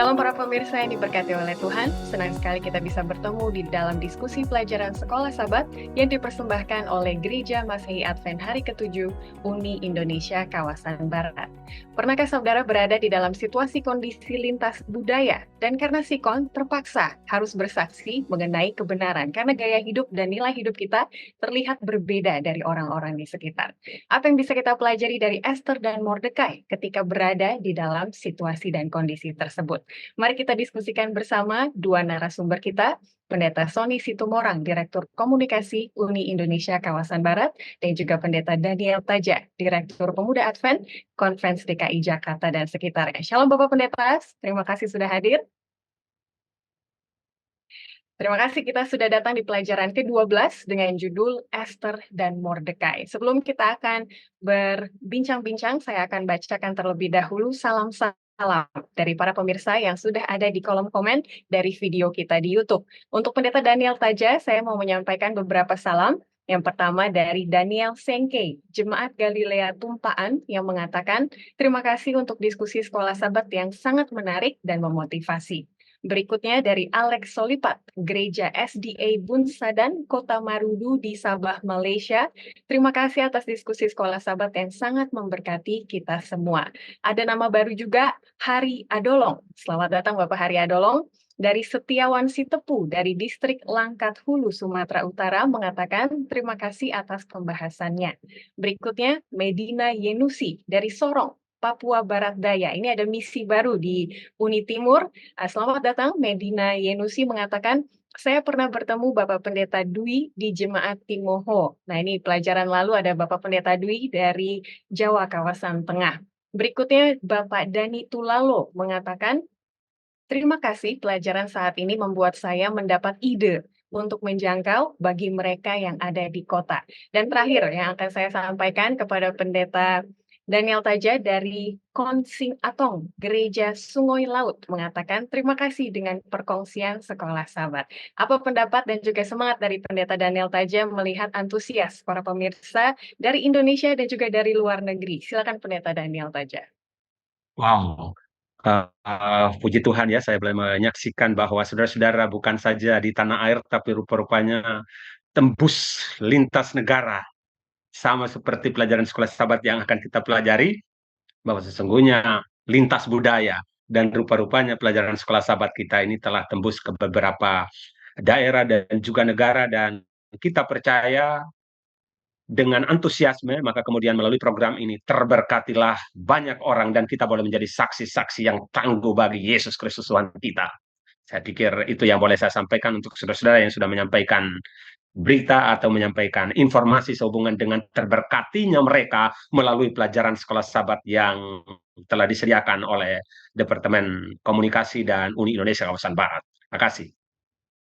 Shalom para pemirsa yang diberkati oleh Tuhan, senang sekali kita bisa bertemu di dalam diskusi pelajaran Sekolah Sabat yang dipersembahkan oleh Gereja Masehi Advent Hari ke-7 Uni Indonesia Kawasan Barat. Pernahkah saudara berada di dalam situasi kondisi lintas budaya dan karena sikon terpaksa harus bersaksi mengenai kebenaran karena gaya hidup dan nilai hidup kita terlihat berbeda dari orang-orang di sekitar? Apa yang bisa kita pelajari dari Esther dan Mordekai ketika berada di dalam situasi dan kondisi tersebut? Mari kita diskusikan bersama dua narasumber kita, Pendeta Sony Situmorang, Direktur Komunikasi Uni Indonesia Kawasan Barat, dan juga Pendeta Daniel Taja, Direktur Pemuda Advent, Conference DKI Jakarta dan sekitarnya. Shalom Bapak Pendeta, terima kasih sudah hadir. Terima kasih kita sudah datang di pelajaran ke-12 dengan judul Esther dan Mordekai. Sebelum kita akan berbincang-bincang, saya akan bacakan terlebih dahulu salam-salam dari para pemirsa yang sudah ada di kolom komen dari video kita di YouTube. Untuk Pendeta Daniel Taja, saya mau menyampaikan beberapa salam. Yang pertama dari Daniel Sengke, Jemaat Galilea Tumpaan, yang mengatakan, terima kasih untuk diskusi Sekolah Sabat yang sangat menarik dan memotivasi. Berikutnya dari Alex Solipat, Gereja SDA Bunsadan, Kota Marudu di Sabah, Malaysia. Terima kasih atas diskusi Sekolah Sabat yang sangat memberkati kita semua. Ada nama baru juga, Hari Adolong. Selamat datang Bapak Hari Adolong. Dari Setiawan Sitepu, dari Distrik Langkat Hulu, Sumatera Utara, mengatakan terima kasih atas pembahasannya. Berikutnya, Medina Yenusi, dari Sorong, Papua Barat Daya. Ini ada misi baru di Uni Timur. Selamat datang, Medina Yenusi mengatakan, saya pernah bertemu Bapak Pendeta Dwi di Jemaat Timoho. Nah, ini pelajaran lalu ada Bapak Pendeta Dwi dari Jawa kawasan tengah. Berikutnya Bapak Dani Tulalo mengatakan, terima kasih pelajaran saat ini membuat saya mendapat ide untuk menjangkau bagi mereka yang ada di kota. Dan terakhir yang akan saya sampaikan kepada Pendeta Daniel Taja dari Konsing Atong, Gereja Sungai Laut, mengatakan terima kasih dengan perkongsian Sekolah Sabat. Apa pendapat dan juga semangat dari Pendeta Daniel Taja melihat antusias para pemirsa dari Indonesia dan juga dari luar negeri? Silakan Pendeta Daniel Taja. Wow, puji Tuhan ya, saya boleh menyaksikan bahwa saudara-saudara bukan saja di tanah air, tapi rupa-rupanya tembus lintas negara. Sama seperti pelajaran Sekolah Sabat yang akan kita pelajari, bahwa sesungguhnya lintas budaya. Dan rupa-rupanya pelajaran Sekolah Sabat kita ini telah tembus ke beberapa daerah dan juga negara. Dan kita percaya dengan antusiasme, maka kemudian melalui program ini terberkatilah banyak orang dan kita boleh menjadi saksi-saksi yang tangguh bagi Yesus Kristus Tuhan kita. Saya pikir itu yang boleh saya sampaikan untuk saudara-saudara yang sudah menyampaikan berita atau menyampaikan informasi sehubungan dengan terberkatinya mereka melalui pelajaran Sekolah Sabat yang telah disediakan oleh Departemen Komunikasi dan Uni Indonesia Kawasan Barat. Terima kasih.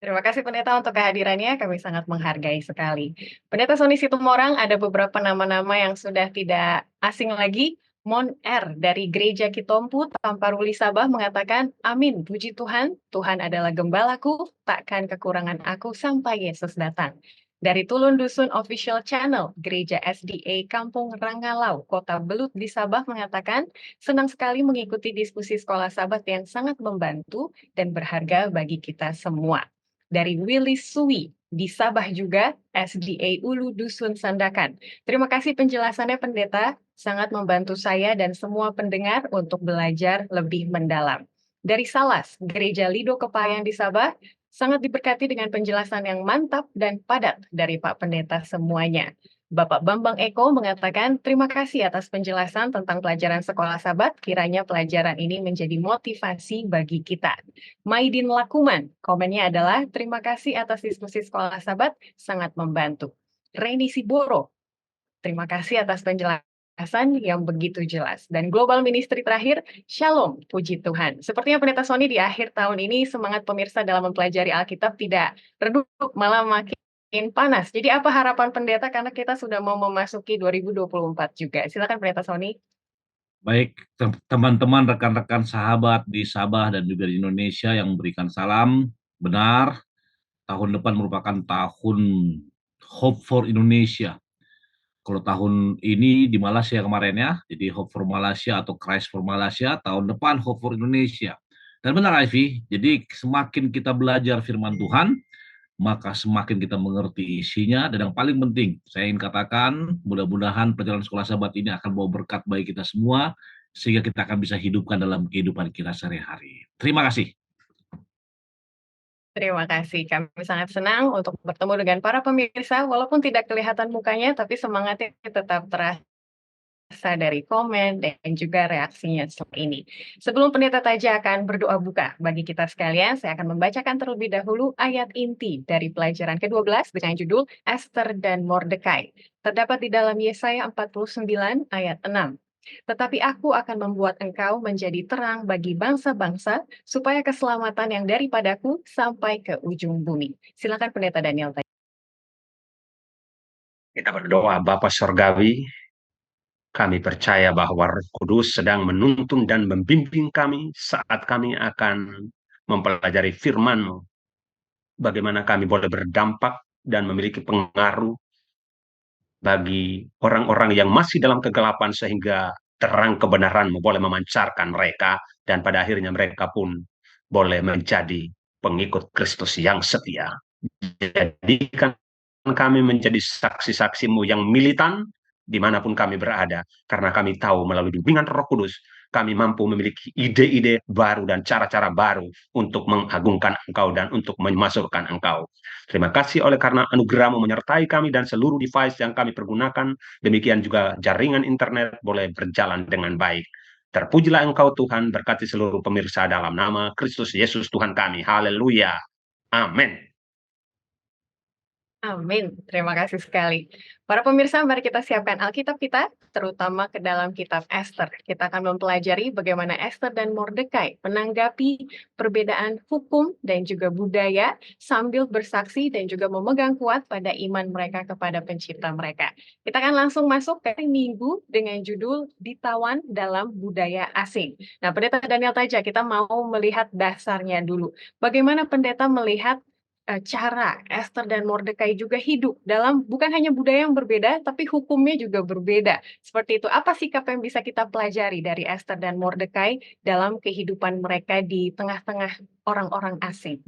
Terima kasih Pendeta untuk kehadirannya, kami sangat menghargai sekali. Pendeta Sony Situmorang, ada beberapa nama-nama yang sudah tidak asing lagi. Mon R dari Gereja Kitompu, Tamparuli Sabah mengatakan, amin, puji Tuhan, Tuhan adalah gembalaku, takkan kekurangan aku sampai Yesus datang. Dari Tulun Dusun Official Channel, Gereja SDA Kampung Rangalau, Kota Belut di Sabah mengatakan, senang sekali mengikuti diskusi Sekolah Sabat yang sangat membantu dan berharga bagi kita semua. Dari Willy Sui di Sabah juga, SDA Ulu Dusun Sandakan. Terima kasih penjelasannya Pendeta, sangat membantu saya dan semua pendengar untuk belajar lebih mendalam. Dari Salas, Gereja Lido Kepayan di Sabah, sangat diberkati dengan penjelasan yang mantap dan padat dari Pak Pendeta semuanya. Bapak Bambang Eko mengatakan, terima kasih atas penjelasan tentang pelajaran Sekolah Sabat, kiranya pelajaran ini menjadi motivasi bagi kita. Maidin Lakuman, komennya adalah, terima kasih atas diskusi Sekolah Sabat, sangat membantu. Reni Siboro, terima kasih atas penjelasan yang begitu jelas. Dan Global Ministry terakhir, Shalom, puji Tuhan. Sepertinya Pendeta Sony di akhir tahun ini, semangat pemirsa dalam mempelajari Alkitab tidak redup, malah makin panas. Jadi apa harapan Pendeta karena kita sudah mau memasuki 2024 juga. Silakan Pendeta Sony. Baik, teman-teman, rekan-rekan sahabat di Sabah dan juga di Indonesia yang memberikan salam, benar, tahun depan merupakan tahun Hope for Indonesia. Kalau tahun ini di Malaysia kemarin ya, jadi Hope for Malaysia atau Christ for Malaysia, tahun depan Hope for Indonesia. Dan benar Ivy, jadi semakin kita belajar firman Tuhan, maka semakin kita mengerti isinya, dan yang paling penting, saya ingin katakan, mudah-mudahan perjalanan sekolah sahabat ini akan bawa berkat bagi kita semua, sehingga kita akan bisa hidupkan dalam kehidupan kita sehari-hari. Terima kasih. Terima kasih, kami sangat senang untuk bertemu dengan para pemirsa, walaupun tidak kelihatan mukanya, tapi semangatnya tetap terasa dari komen dan juga reaksinya seperti ini. Sebelum Pendeta Taja akan berdoa buka bagi kita sekalian, saya akan membacakan terlebih dahulu ayat inti dari pelajaran ke-12 dengan judul Ester dan Mordekai. Terdapat di dalam Yesaya 49 ayat 6. Tetapi aku akan membuat engkau menjadi terang bagi bangsa-bangsa, supaya keselamatan yang daripadaku sampai ke ujung bumi. Silakan Pendeta Daniel Taja. Kita berdoa, Bapa Sorgawi, kami percaya bahwa Roh Kudus sedang menuntun dan membimbing kami saat kami akan mempelajari firman-Mu. Bagaimana kami boleh berdampak dan memiliki pengaruh bagi orang-orang yang masih dalam kegelapan, sehingga terang kebenaran-Mu boleh memancarkan mereka, dan pada akhirnya mereka pun boleh menjadi pengikut Kristus yang setia. Jadikan kami menjadi saksi-saksi-Mu yang militan dimanapun kami berada, karena kami tahu melalui bimbingan Roh Kudus kami mampu memiliki ide-ide baru dan cara-cara baru untuk mengagungkan Engkau dan untuk memasukkan Engkau. Terima kasih oleh karena anugerah-Mu menyertai kami dan seluruh device yang kami pergunakan, demikian juga jaringan internet boleh berjalan dengan baik. Terpujilah Engkau Tuhan, berkati seluruh pemirsa dalam nama Kristus Yesus Tuhan kami. Haleluya. Amin. Amin. Terima kasih sekali. Para pemirsa, mari kita siapkan Alkitab kita, terutama ke dalam kitab Ester. Kita akan mempelajari bagaimana Ester dan Mordekai menanggapi perbedaan hukum dan juga budaya sambil bersaksi dan juga memegang kuat pada iman mereka kepada pencipta mereka. Kita akan langsung masuk ke minggu dengan judul Ditawan dalam Budaya Asing. Nah, Pendeta Daniel Taja, kita mau melihat dasarnya dulu. Bagaimana pendeta melihat cara Ester dan Mordekai juga hidup dalam bukan hanya budaya yang berbeda, tapi hukumnya juga berbeda. Seperti itu. Apa sikap yang bisa kita pelajari dari Ester dan Mordekai dalam kehidupan mereka di tengah-tengah orang-orang asing?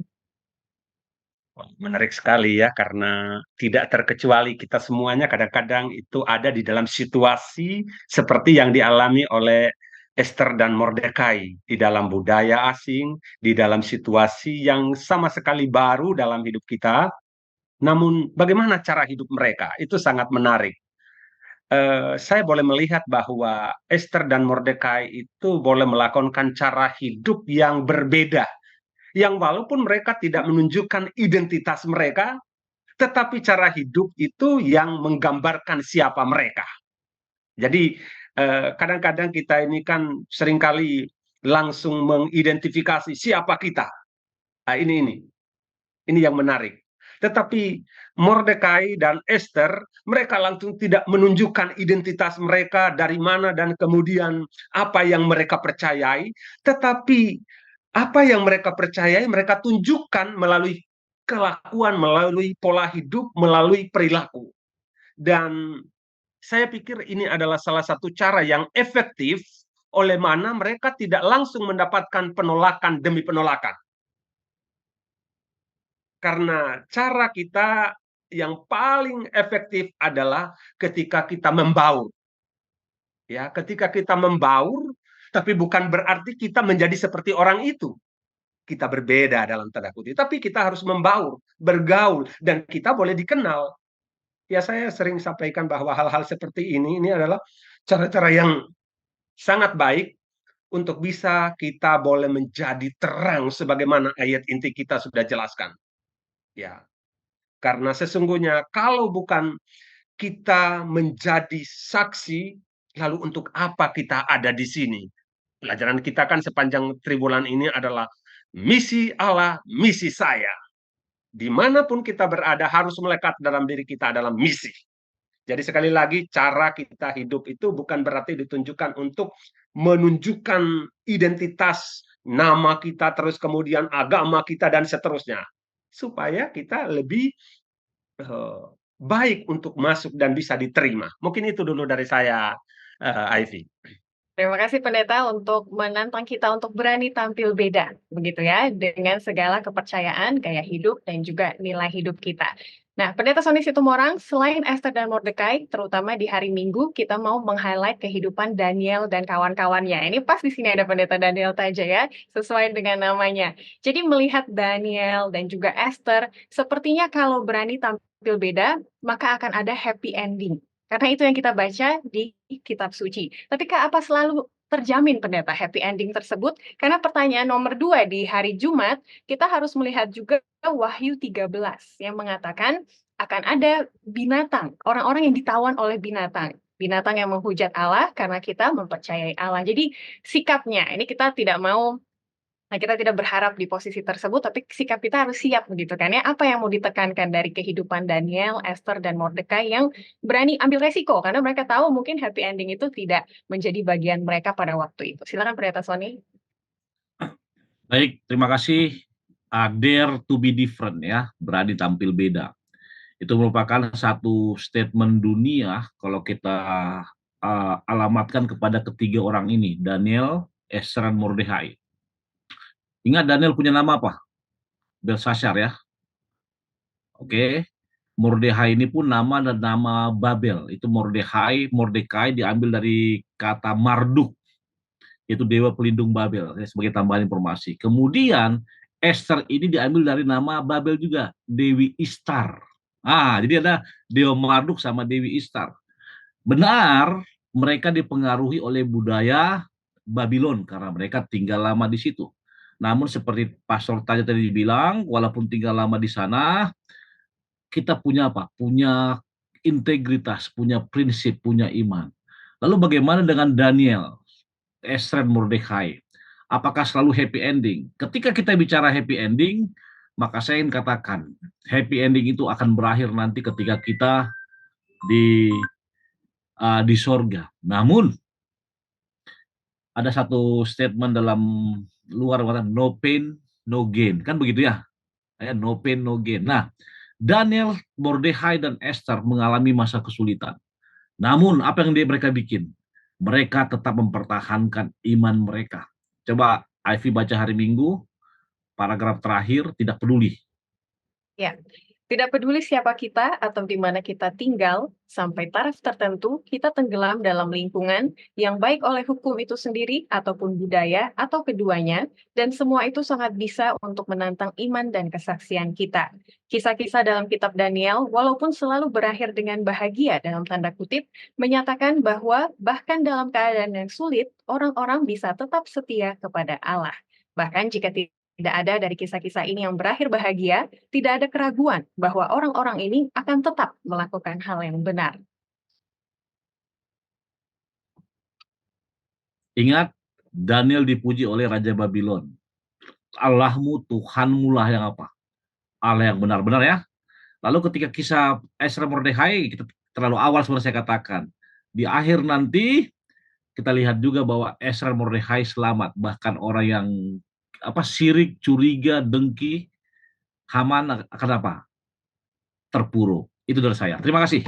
Menarik sekali ya, karena tidak terkecuali kita semuanya kadang-kadang itu ada di dalam situasi seperti yang dialami oleh Ester dan Mordekai, di dalam budaya asing, di dalam situasi yang sama sekali baru dalam hidup kita. Namun bagaimana cara hidup mereka? Itu sangat menarik. Saya boleh melihat bahwa Ester dan Mordekai itu boleh melakukan cara hidup yang berbeda, yang walaupun mereka tidak menunjukkan identitas mereka, tetapi cara hidup itu yang menggambarkan siapa mereka. Jadi kadang-kadang kita ini kan seringkali langsung mengidentifikasi siapa kita. Nah, ini yang menarik. Tetapi Mordekai dan Ester, mereka langsung tidak menunjukkan identitas mereka dari mana dan kemudian apa yang mereka percayai, tetapi apa yang mereka percayai mereka tunjukkan melalui kelakuan, melalui pola hidup, melalui perilaku. Dan saya pikir ini adalah salah satu cara yang efektif oleh mana mereka tidak langsung mendapatkan penolakan demi penolakan. Karena cara kita yang paling efektif adalah ketika kita membaur. Ya, ketika kita membaur, tapi bukan berarti kita menjadi seperti orang itu. Kita berbeda dalam tanda kutip, tapi kita harus membaur, bergaul, dan kita boleh dikenal. Ya, saya sering sampaikan bahwa hal-hal seperti ini adalah cara-cara yang sangat baik untuk bisa kita boleh menjadi terang sebagaimana ayat inti kita sudah jelaskan. Ya, karena sesungguhnya kalau bukan kita menjadi saksi, lalu untuk apa kita ada di sini? Pelajaran kita kan sepanjang tribulan ini adalah misi Allah, misi saya. Dimanapun kita berada harus melekat dalam diri kita adalah misi. Jadi sekali lagi, cara kita hidup itu bukan berarti ditunjukkan untuk menunjukkan identitas nama kita, terus kemudian agama kita, dan seterusnya. Supaya kita lebih baik untuk masuk dan bisa diterima. Mungkin itu dulu dari saya, Ivy. Terima kasih Pendeta untuk menantang kita untuk berani tampil beda, begitu ya, dengan segala kepercayaan, gaya hidup, dan juga nilai hidup kita. Nah, Pendeta Sony Situmorang, selain Esther dan Mordekai, terutama di hari Minggu, kita mau meng-highlight kehidupan Daniel dan kawan-kawannya. Ini pas di sini ada Pendeta Daniel Taja ya, sesuai dengan namanya. Jadi melihat Daniel dan juga Esther, sepertinya kalau berani tampil beda, maka akan ada happy ending. Karena itu yang kita baca di kitab suci. Tapi Kak, apa selalu terjamin Pendeta happy ending tersebut? Karena pertanyaan nomor 2 di hari Jumat, kita harus melihat juga Wahyu 13 yang mengatakan akan ada binatang, orang-orang yang ditawan oleh binatang. Binatang yang menghujat Allah karena kita mempercayai Allah. Jadi sikapnya, ini kita tidak mau Nah, kita tidak berharap di posisi tersebut, tapi sikap kita harus siap begitu kan ya. Apa yang mau ditekankan dari kehidupan Daniel, Esther, dan Mordekai yang berani ambil resiko karena mereka tahu mungkin happy ending itu tidak menjadi bagian mereka pada waktu itu. Silakan Pendeta Sony. Baik, terima kasih. Dare to be different ya, berani tampil beda. Itu merupakan satu statement dunia kalau kita alamatkan kepada ketiga orang ini, Daniel, Esther, dan Mordechai. Ingat Daniel punya nama apa? Belshazzar ya. Oke. Mordechai ini pun nama dan nama Babel. Itu Mordekai diambil dari kata Marduk, yaitu dewa pelindung Babel, sebagai tambahan informasi. Kemudian Esther ini diambil dari nama Babel juga, Dewi Istar. Jadi ada dewa Marduk sama Dewi Istar. Benar, mereka dipengaruhi oleh budaya Babylon karena mereka tinggal lama di situ. Namun seperti Pastor Taja tadi bilang, walaupun tinggal lama di sana, kita punya apa? Punya integritas, punya prinsip, punya iman. Lalu bagaimana dengan Daniel, Esther, Mordechai? Apakah selalu happy ending? Ketika kita bicara happy ending, maka saya ingin katakan, happy ending itu akan berakhir nanti ketika kita di sorga. Namun ada satu statement dalam luar kata no pain no gain, kan begitu ya? No pain no gain. Nah, Daniel, Mordechai, dan Esther mengalami masa kesulitan. Namun apa yang mereka bikin? Mereka tetap mempertahankan iman mereka. Coba Ivy baca hari Minggu, paragraf terakhir, tidak peduli. Ya, tidak peduli siapa kita atau di mana kita tinggal, sampai taraf tertentu kita tenggelam dalam lingkungan yang baik oleh hukum itu sendiri ataupun budaya atau keduanya, dan semua itu sangat bisa untuk menantang iman dan kesaksian kita. Kisah-kisah dalam kitab Daniel, walaupun selalu berakhir dengan bahagia dalam tanda kutip, menyatakan bahwa bahkan dalam keadaan yang sulit, orang-orang bisa tetap setia kepada Allah. Bahkan jika tidak ada dari kisah-kisah ini yang berakhir bahagia, tidak ada keraguan bahwa orang-orang ini akan tetap melakukan hal yang benar. Ingat, Daniel dipuji oleh Raja Babylon. Allahmu, Tuhanmu lah yang apa? Allah yang benar-benar ya. Lalu ketika kisah Ezra Mordechai, kita terlalu awal sebenarnya saya katakan. Di akhir nanti, kita lihat juga bahwa Ezra Mordechai selamat. Bahkan orang yang sirik, curiga, dengki, Haman akan apa? Terpuruk. Itu dari saya. Terima kasih.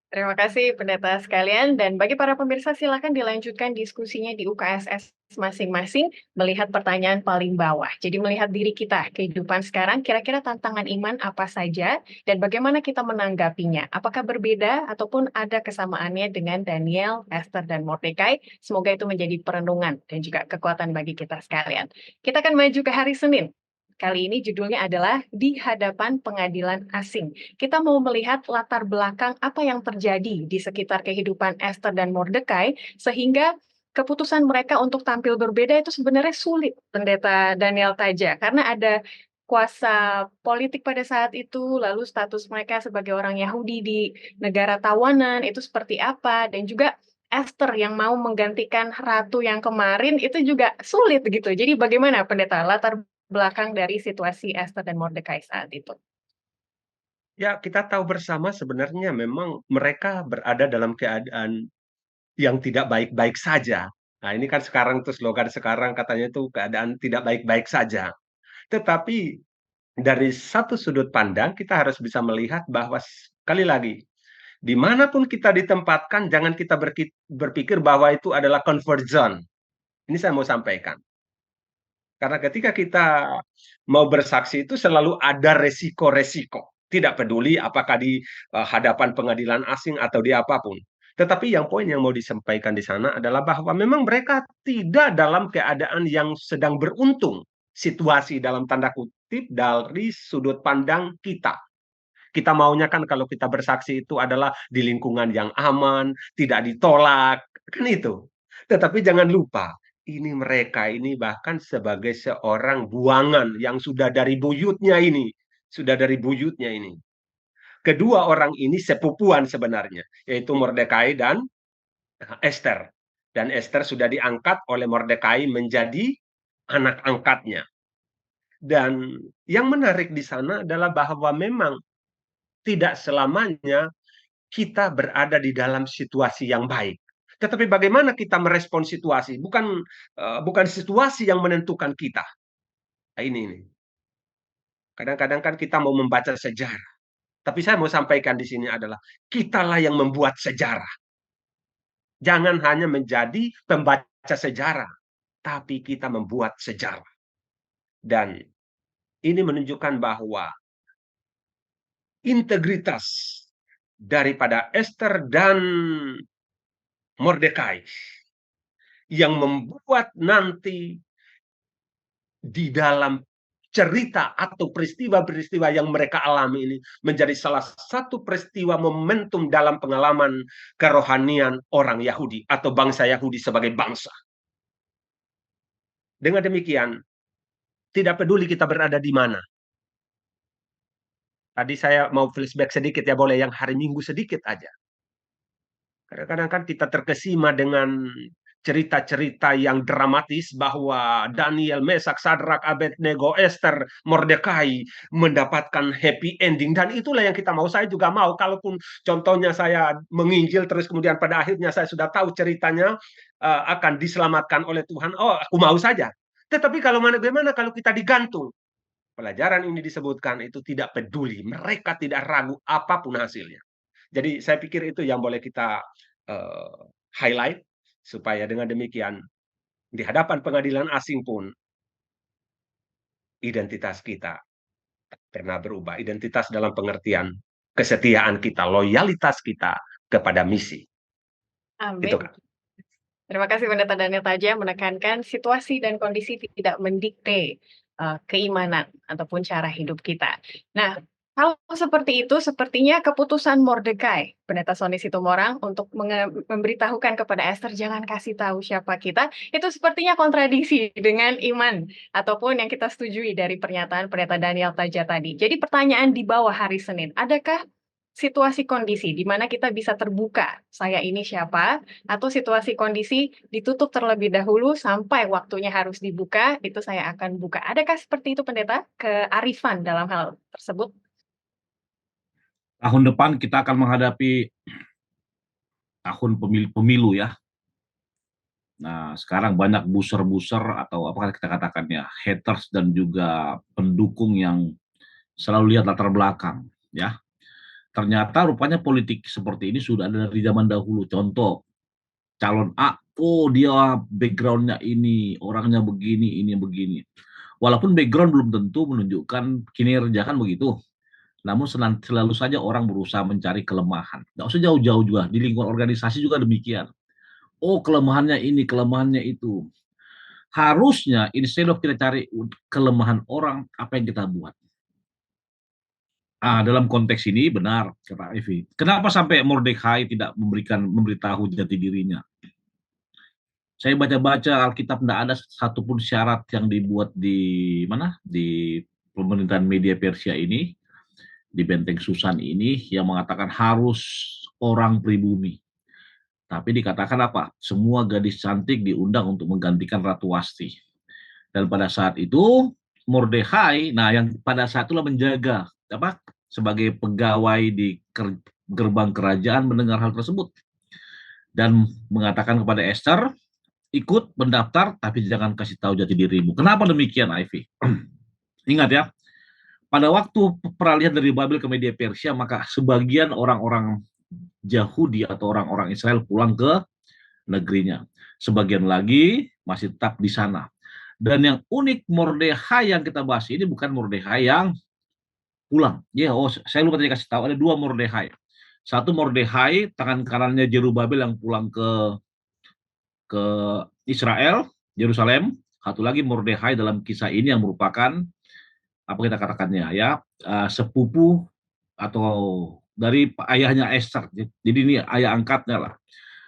Terima kasih pendeta sekalian, dan bagi para pemirsa silakan dilanjutkan diskusinya di UKSS masing-masing melihat pertanyaan paling bawah. Jadi melihat diri kita, kehidupan sekarang, kira-kira tantangan iman apa saja dan bagaimana kita menanggapinya. Apakah berbeda ataupun ada kesamaannya dengan Daniel, Esther, dan Mordekai? Semoga itu menjadi perenungan dan juga kekuatan bagi kita sekalian. Kita akan maju ke hari Senin. Kali ini judulnya adalah Di Hadapan Pengadilan Asing. Kita mau melihat latar belakang apa yang terjadi di sekitar kehidupan Esther dan Mordekai, sehingga keputusan mereka untuk tampil berbeda itu sebenarnya sulit, Pendeta Daniel Taja, karena ada kuasa politik pada saat itu, lalu status mereka sebagai orang Yahudi di negara tawanan itu seperti apa, dan juga Esther yang mau menggantikan ratu yang kemarin itu juga sulit gitu. Jadi bagaimana Pendeta latar belakang dari situasi Esther dan Mordekai saat itu? Ya, kita tahu bersama sebenarnya memang mereka berada dalam keadaan yang tidak baik-baik saja. Nah, ini kan sekarang tuh slogan sekarang katanya itu keadaan tidak baik-baik saja. Tetapi dari satu sudut pandang kita harus bisa melihat bahwa sekali lagi Dimanapun kita ditempatkan, jangan kita berpikir bahwa itu adalah comfort zone. Ini saya mau sampaikan. Karena ketika kita mau bersaksi itu selalu ada resiko-resiko. Tidak peduli apakah di hadapan pengadilan asing atau di apapun. Tetapi yang poin yang mau disampaikan di sana adalah bahwa memang mereka tidak dalam keadaan yang sedang beruntung. Situasi dalam tanda kutip dari sudut pandang kita. Kita maunya kan kalau kita bersaksi itu adalah di lingkungan yang aman, tidak ditolak, kan itu. Tetapi jangan lupa, ini mereka ini bahkan sebagai seorang buangan yang sudah dari buyutnya ini. Sudah dari buyutnya ini. Kedua orang ini sepupuan sebenarnya, yaitu Mordekai dan Esther. Dan Esther sudah diangkat oleh Mordekai menjadi anak angkatnya. Dan yang menarik di sana adalah bahwa memang tidak selamanya kita berada di dalam situasi yang baik. Tetapi bagaimana kita merespon situasi? Bukan situasi yang menentukan kita. Nah, ini. Kadang-kadang kan kita mau membaca sejarah. Tapi saya mau sampaikan di sini adalah kitalah yang membuat sejarah. Jangan hanya menjadi pembaca sejarah, tapi kita membuat sejarah. Dan ini menunjukkan bahwa integritas daripada Esther dan Mordekai yang membuat nanti di dalam cerita atau peristiwa-peristiwa yang mereka alami ini menjadi salah satu peristiwa momentum dalam pengalaman kerohanian orang Yahudi atau bangsa Yahudi sebagai bangsa. Dengan demikian, tidak peduli kita berada di mana. Tadi saya mau flashback sedikit ya, boleh yang hari Minggu sedikit aja. Kadang-kadang kan kita terkesima dengan cerita-cerita yang dramatis bahwa Daniel, Mesak, Sadrak, Abednego, Esther, Mordekai mendapatkan happy ending. Dan itulah yang kita mau. Saya juga mau. Kalaupun contohnya saya menginjil terus kemudian pada akhirnya saya sudah tahu ceritanya akan diselamatkan oleh Tuhan. Oh, aku mau saja. Tetapi bagaimana kalau kita digantung? Pelajaran ini disebutkan itu tidak peduli. Mereka tidak ragu apapun hasilnya. Jadi saya pikir itu yang boleh kita highlight supaya dengan demikian di hadapan pengadilan asing pun identitas kita tak pernah berubah. Identitas dalam pengertian kesetiaan kita, loyalitas kita kepada misi. Itu Amin. kan. Terima kasih Pendeta Daniel Taja menekankan situasi dan kondisi tidak mendikte keimanan ataupun cara hidup kita. Nah, kalau seperti itu, sepertinya keputusan Mordekai, Pendeta Sony Situmorang, untuk memberitahukan kepada Esther jangan kasih tahu siapa kita, itu sepertinya kontradiksi dengan iman ataupun yang kita setujui dari pernyataan Pendeta Daniel Taja tadi. Jadi pertanyaan di bawah hari Senin, adakah situasi kondisi di mana kita bisa terbuka, saya ini siapa, atau situasi kondisi ditutup terlebih dahulu sampai waktunya harus dibuka, itu saya akan buka. Adakah seperti itu Pendeta, kearifan dalam hal tersebut? Tahun depan kita akan menghadapi tahun pemilu ya. Nah, sekarang banyak buser-buser atau apa kita katakannya, haters dan juga pendukung yang selalu lihat latar belakang ya. Ternyata rupanya politik seperti ini sudah ada dari zaman dahulu. Contoh, calon A, oh dia backgroundnya ini, orangnya begini, ini begini. Walaupun background belum tentu menunjukkan kinerja kan begitu. Namun selalu saja orang berusaha mencari kelemahan. Nggak usah jauh-jauh juga, di lingkungan organisasi juga demikian. Oh kelemahannya ini, kelemahannya itu. Harusnya instead of kita cari kelemahan orang, apa yang kita buat? Dalam konteks ini benar, kata Evi. Kenapa sampai Mordekai tidak memberitahu jati dirinya? Saya baca-baca Alkitab, tidak ada satupun syarat yang dibuat di pemerintahan media Persia ini, di Benteng Susan ini, yang mengatakan harus orang pribumi. Tapi dikatakan apa? Semua gadis cantik diundang untuk menggantikan Ratu Wasti. Dan pada saat itu Mordekai, yang pada saat itulah menjaga sebagai pegawai di gerbang kerajaan mendengar hal tersebut dan mengatakan kepada Esther, ikut mendaftar tapi jangan kasih tahu jati dirimu. Kenapa demikian, Ivy? Ingat ya, pada waktu peralihan dari Babel ke media Persia, maka sebagian orang-orang Yahudi atau orang-orang Israel pulang ke negerinya. Sebagian lagi masih tetap di sana. Dan yang unik Mordekhai yang kita bahas ini bukan Mordekhai yang pulang. Saya lupa tadi kasih tahu ada dua Mordekhai. Satu Mordekhai tangan kanannya Jerubabel yang pulang ke Israel, Yerusalem. Satu lagi Mordekhai dalam kisah ini yang merupakan apa kita katakannya ya sepupu atau dari ayahnya Esther. Jadi ini ayah angkatnya lah.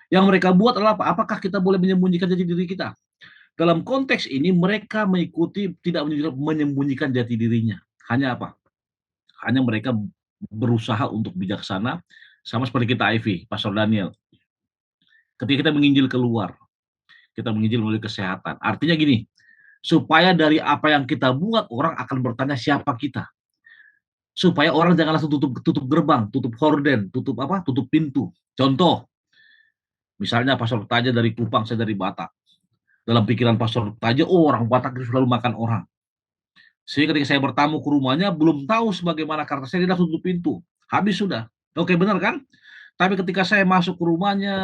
Yang mereka buat adalah apa? Apakah kita boleh menyembunyikan jati diri kita? Dalam konteks ini mereka mengikuti tidak menyembunyikan jati dirinya. Hanya apa? Hanya mereka berusaha untuk bijaksana, sama seperti kita Ivy, Pastor Daniel. Ketika kita menginjil keluar, kita menginjil melalui kesehatan. Artinya gini, supaya dari apa yang kita buat orang akan bertanya siapa kita. Supaya orang jangan langsung tutup gerbang, tutup horden, tutup pintu. Contoh, misalnya Pastor Taja dari Kupang, saya dari Batak. Dalam pikiran Pastor Taja, orang Batak itu selalu makan orang. Sehingga ketika saya bertamu ke rumahnya, belum tahu sebagaimana karakter saya, dia tutup pintu. Habis sudah. Oke, benar kan? Tapi ketika saya masuk ke rumahnya,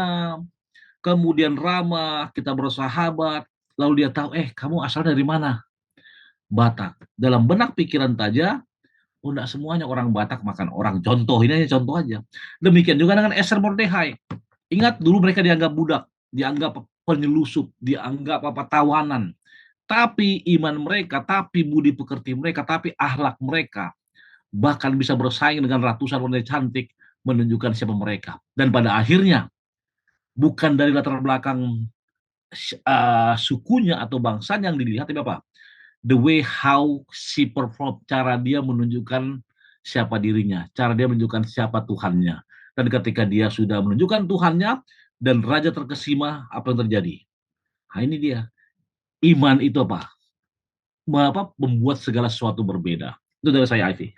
kemudian ramah, kita bersahabat, lalu dia tahu, kamu asal dari mana? Batak. Dalam benak pikiran Taja, enggak semuanya orang Batak makan orang. Contoh, ini hanya contoh aja. Demikian juga dengan Esther Mordechai. Ingat dulu mereka dianggap budak, dianggap penyelusup, dianggap tawanan. Tapi iman mereka, tapi budi pekerti mereka, tapi akhlak mereka bahkan bisa bersaing dengan ratusan wanita cantik menunjukkan siapa mereka. Dan pada akhirnya bukan dari latar belakang sukunya atau bangsanya yang dilihat, tapi apa? The way how she perform, cara dia menunjukkan siapa dirinya, cara dia menunjukkan siapa Tuhannya. Dan ketika dia sudah menunjukkan Tuhannya dan raja terkesima, apa yang terjadi? Nah ini dia. Iman itu apa? Membuat segala sesuatu berbeda. Itu dari saya, Ivy.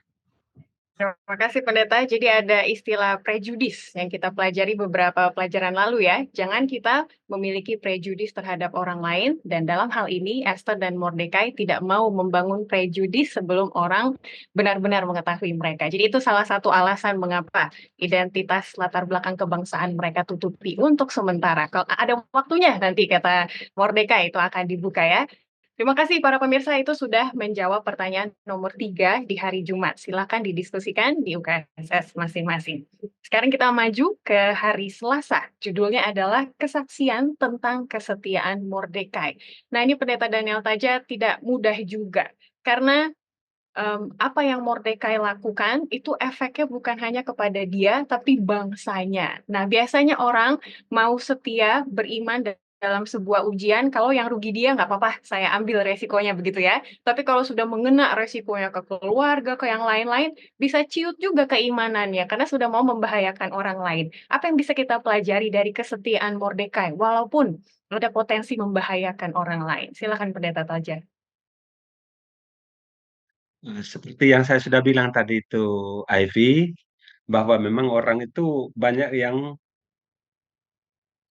Terima kasih Pendeta. Jadi ada istilah prejudis yang kita pelajari beberapa pelajaran lalu ya. Jangan kita memiliki prejudis terhadap orang lain, dan dalam hal ini Esther dan Mordekai tidak mau membangun prejudis sebelum orang benar-benar mengetahui mereka. Jadi itu salah satu alasan mengapa identitas latar belakang kebangsaan mereka tutupi untuk sementara. Kalau ada waktunya nanti kata Mordekai itu akan dibuka ya. Terima kasih para pemirsa, itu sudah menjawab pertanyaan nomor 3 di hari Jumat. Silakan didiskusikan di UKSS masing-masing. Sekarang kita maju ke hari Selasa. Judulnya adalah Kesaksian tentang Kesetiaan Mordekai. Nah ini Pendeta Daniel Taja tidak mudah juga. Karena apa yang Mordekai lakukan itu efeknya bukan hanya kepada dia, tapi bangsanya. Nah biasanya orang mau setia, beriman, dalam sebuah ujian, kalau yang rugi dia nggak apa-apa, saya ambil resikonya begitu ya. Tapi kalau sudah mengena resikonya ke keluarga, ke yang lain-lain, bisa ciut juga keimanannya karena sudah mau membahayakan orang lain. Apa yang bisa kita pelajari dari kesetiaan Mordekai walaupun ada potensi membahayakan orang lain? Silakan Pendeta Taja. Seperti yang saya sudah bilang tadi itu, Ivy, bahwa memang orang itu banyak yang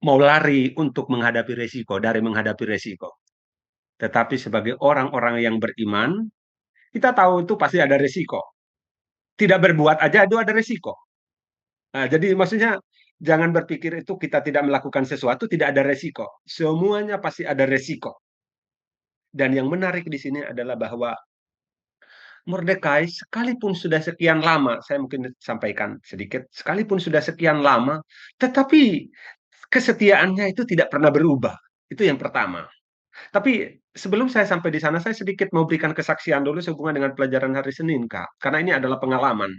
mau lari untuk menghadapi resiko, dari menghadapi resiko. Tetapi sebagai orang-orang yang beriman, kita tahu itu pasti ada resiko. Tidak berbuat aja itu ada resiko. Nah, jadi maksudnya jangan berpikir itu kita tidak melakukan sesuatu tidak ada resiko. Semuanya pasti ada resiko. Dan yang menarik di sini adalah bahwa Mordekai sekalipun sudah sekian lama, saya mungkin sampaikan sedikit, sekalipun sudah sekian lama, tetapi kesetiaannya itu tidak pernah berubah. Itu yang pertama. Tapi sebelum saya sampai di sana, saya sedikit mau berikan kesaksian dulu sehubungan dengan pelajaran hari Senin, Kak. Karena ini adalah pengalaman.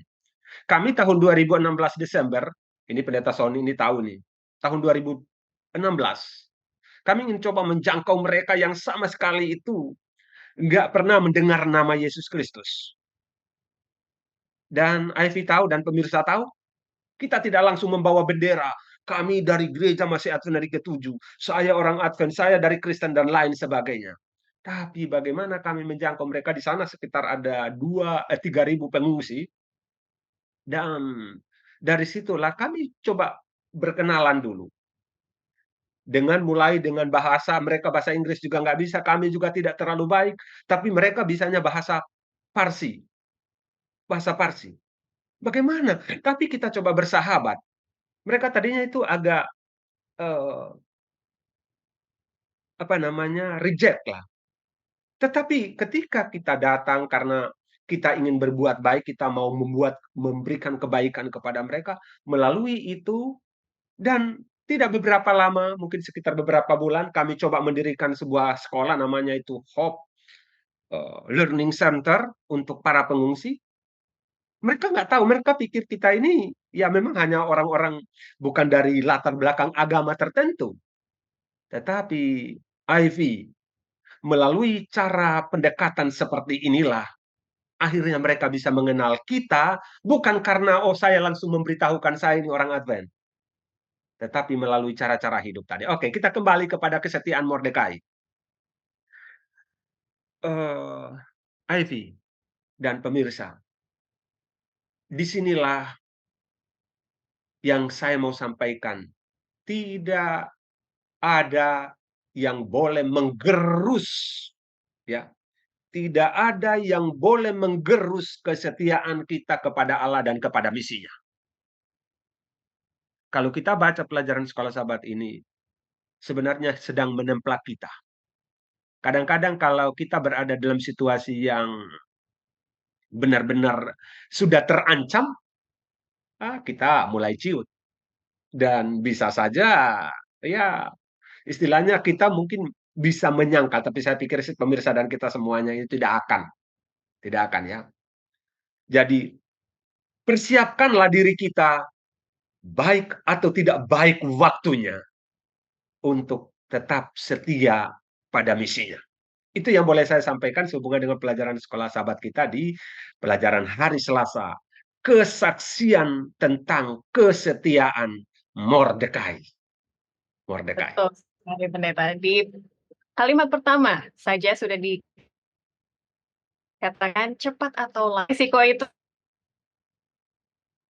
Kami tahun 2016 Desember, ini Pendeta Sony ini tahu nih, tahun 2016, kami ingin coba menjangkau mereka yang sama sekali itu nggak pernah mendengar nama Yesus Kristus. Dan Ivy tahu dan pemirsa tahu, kita tidak langsung membawa bendera. Kami dari gereja masih Advent hari ke-7. Saya orang Advent, saya dari Kristen dan lain sebagainya. Tapi bagaimana kami menjangkau mereka di sana sekitar ada 3.000 pengungsi. Dan dari situlah kami coba berkenalan dulu. Mulai dengan bahasa, mereka bahasa Inggris juga nggak bisa, kami juga tidak terlalu baik. Tapi mereka bisanya bahasa Parsi. Bahasa Parsi. Bagaimana? Tapi kita coba bersahabat. Mereka tadinya itu agak, reject lah. Tetapi ketika kita datang karena kita ingin berbuat baik, kita mau memberikan kebaikan kepada mereka, melalui itu dan tidak beberapa lama, mungkin sekitar beberapa bulan, kami coba mendirikan sebuah sekolah namanya itu Hope Learning Center untuk para pengungsi. Mereka nggak tahu, mereka pikir kita ini ya memang hanya orang-orang bukan dari latar belakang agama tertentu. Tetapi Ivy, melalui cara pendekatan seperti inilah, akhirnya mereka bisa mengenal kita, bukan karena, oh saya langsung memberitahukan saya ini orang Advent, tetapi melalui cara-cara hidup tadi. Oke, kita kembali kepada kesetiaan Mordekai. Ivy dan pemirsa, disinilah yang saya mau sampaikan. Tidak ada yang boleh menggerus, ya. Tidak ada yang boleh menggerus kesetiaan kita kepada Allah dan kepada misinya. Kalau kita baca pelajaran sekolah sahabat ini, sebenarnya sedang menemplak kita. Kadang-kadang kalau kita berada dalam situasi yang benar-benar sudah terancam, kita mulai ciut. Dan bisa saja, ya istilahnya kita mungkin bisa menyangkal, tapi saya pikir sih pemirsa dan kita semuanya itu tidak akan ya. Jadi persiapkanlah diri kita, baik atau tidak baik waktunya, untuk tetap setia pada misinya. Itu yang boleh saya sampaikan sehubungan dengan pelajaran sekolah sahabat kita di pelajaran hari Selasa. Kesaksian tentang kesetiaan Mordekai. Mordekai. Betul sekali pendeta. Di kalimat pertama saja sudah dikatakan cepat atau lambat. Risiko itu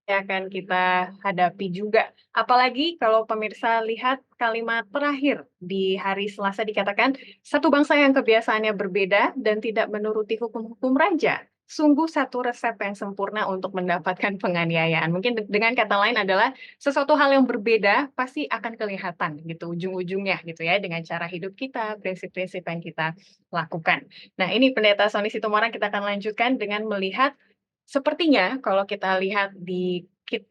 akan kita hadapi juga. Apalagi kalau pemirsa lihat kalimat terakhir di hari Selasa dikatakan, satu bangsa yang kebiasaannya berbeda dan tidak menuruti hukum-hukum raja. Sungguh satu resep yang sempurna untuk mendapatkan penganiayaan. Mungkin dengan kata lain adalah sesuatu hal yang berbeda pasti akan kelihatan gitu ujung-ujungnya gitu ya dengan cara hidup kita, prinsip-prinsip yang kita lakukan. Nah, ini Pendeta Sony Situmorang kita akan lanjutkan dengan melihat sepertinya kalau kita lihat di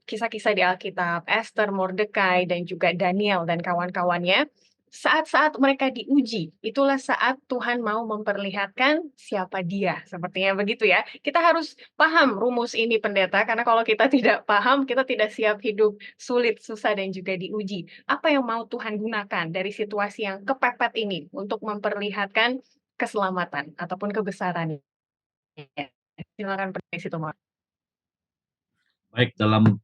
kisah-kisah di Alkitab, Esther, Mordekai, dan juga Daniel dan kawan-kawannya, saat-saat mereka diuji, itulah saat Tuhan mau memperlihatkan siapa Dia, sepertinya begitu ya. Kita harus paham rumus ini pendeta, karena kalau kita tidak paham, kita tidak siap hidup sulit, susah, dan juga diuji. Apa yang mau Tuhan gunakan dari situasi yang kepepet ini untuk memperlihatkan keselamatan ataupun kebesarannya? Silakan Pendeta Situmorang. Baik, dalam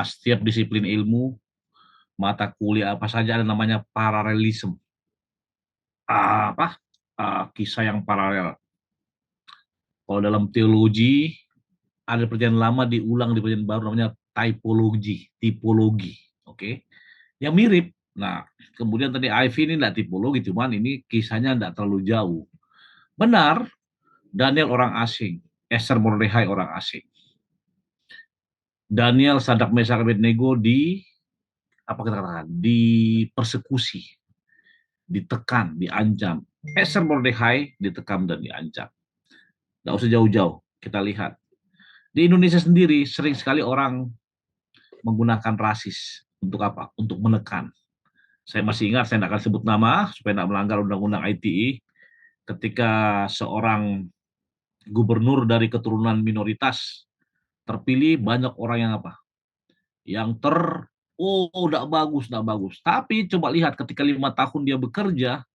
setiap disiplin ilmu, mata kuliah apa saja ada namanya paralelisme. Kisah yang paralel. Kalau dalam teologi, ada perjanjian lama diulang di perjanjian baru namanya tipologi. Oke. Yang mirip. Nah, kemudian tadi Ivy ini tidak tipologi, cuman ini kisahnya tidak terlalu jauh. Benar, Daniel orang asing, Esther Mordekai orang asing. Daniel, Sadrak, Mesak, Abednego dipersekusi, ditekan, diancam. Esther Mordekai ditekam dan diancam. Nggak usah jauh-jauh, kita lihat. Di Indonesia sendiri sering sekali orang menggunakan rasis untuk apa? Untuk menekan. Saya masih ingat, saya tidak akan sebut nama supaya tidak melanggar undang-undang ITE, ketika seorang gubernur dari keturunan minoritas terpilih, banyak orang yang apa? Yang tidak bagus. Tapi coba lihat ketika 5 tahun dia bekerja,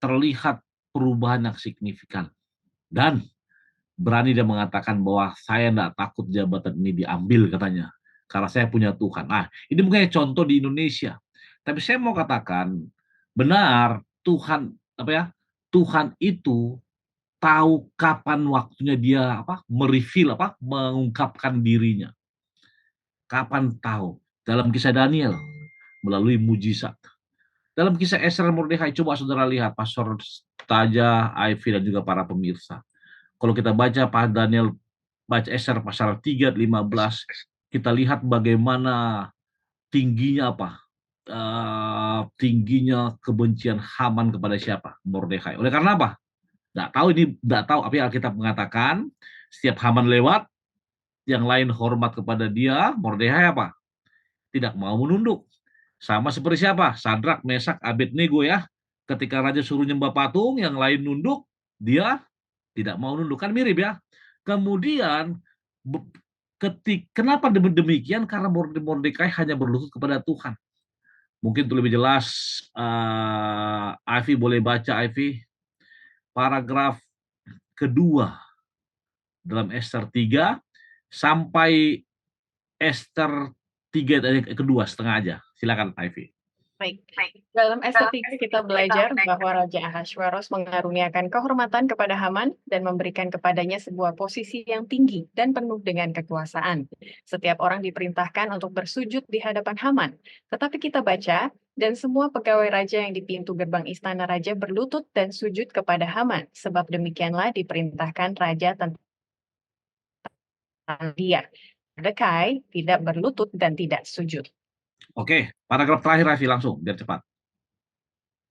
terlihat perubahan yang signifikan. Dan berani dia mengatakan bahwa saya tidak takut jabatan ini diambil katanya, karena saya punya Tuhan. Nah, ini mungkin contoh di Indonesia. Tapi saya mau katakan, benar Tuhan Tuhan itu tahu kapan waktunya dia mengungkapkan dirinya. Kapan tahu? Dalam kisah Daniel melalui mujizat. Dalam kisah Esther dan Mordekai, coba saudara lihat, Pastor Taja, Ivy dan juga para pemirsa. Kalau kita baca Daniel, baca Esther pasal 3-15, kita lihat bagaimana tingginya apa? Tingginya kebencian Haman kepada siapa? Mordekai. Oleh karena apa? Nggak tahu ini, nggak tahu. Tapi Alkitab mengatakan setiap Haman lewat, yang lain hormat kepada dia, Mordekai apa? Tidak mau menunduk. Sama seperti siapa? Sadrak, Mesak, Abednego ya. Ketika raja suruh nyembah patung, yang lain nunduk, dia tidak mau nunduk. Kan mirip ya. Kemudian kenapa demikian? Karena Mordekai hanya berlutut kepada Tuhan. Mungkin untuk lebih jelas, Ivy boleh baca, Ivy, paragraf kedua dalam Ester 3 sampai Ester 3 kedua setengah aja. Silakan, Ivy. Baik. Dalam Ester 3 kita belajar bahwa Raja Ahasveros mengaruniakan kehormatan kepada Haman dan memberikan kepadanya sebuah posisi yang tinggi dan penuh dengan kekuasaan. Setiap orang diperintahkan untuk bersujud di hadapan Haman. Tetapi kita baca, dan semua pegawai raja yang di pintu gerbang istana raja berlutut dan sujud kepada Haman, sebab demikianlah diperintahkan raja tentang dia. Mordekai tidak berlutut dan tidak sujud. Oke, paragraf terakhir, Ivy, langsung, biar cepat.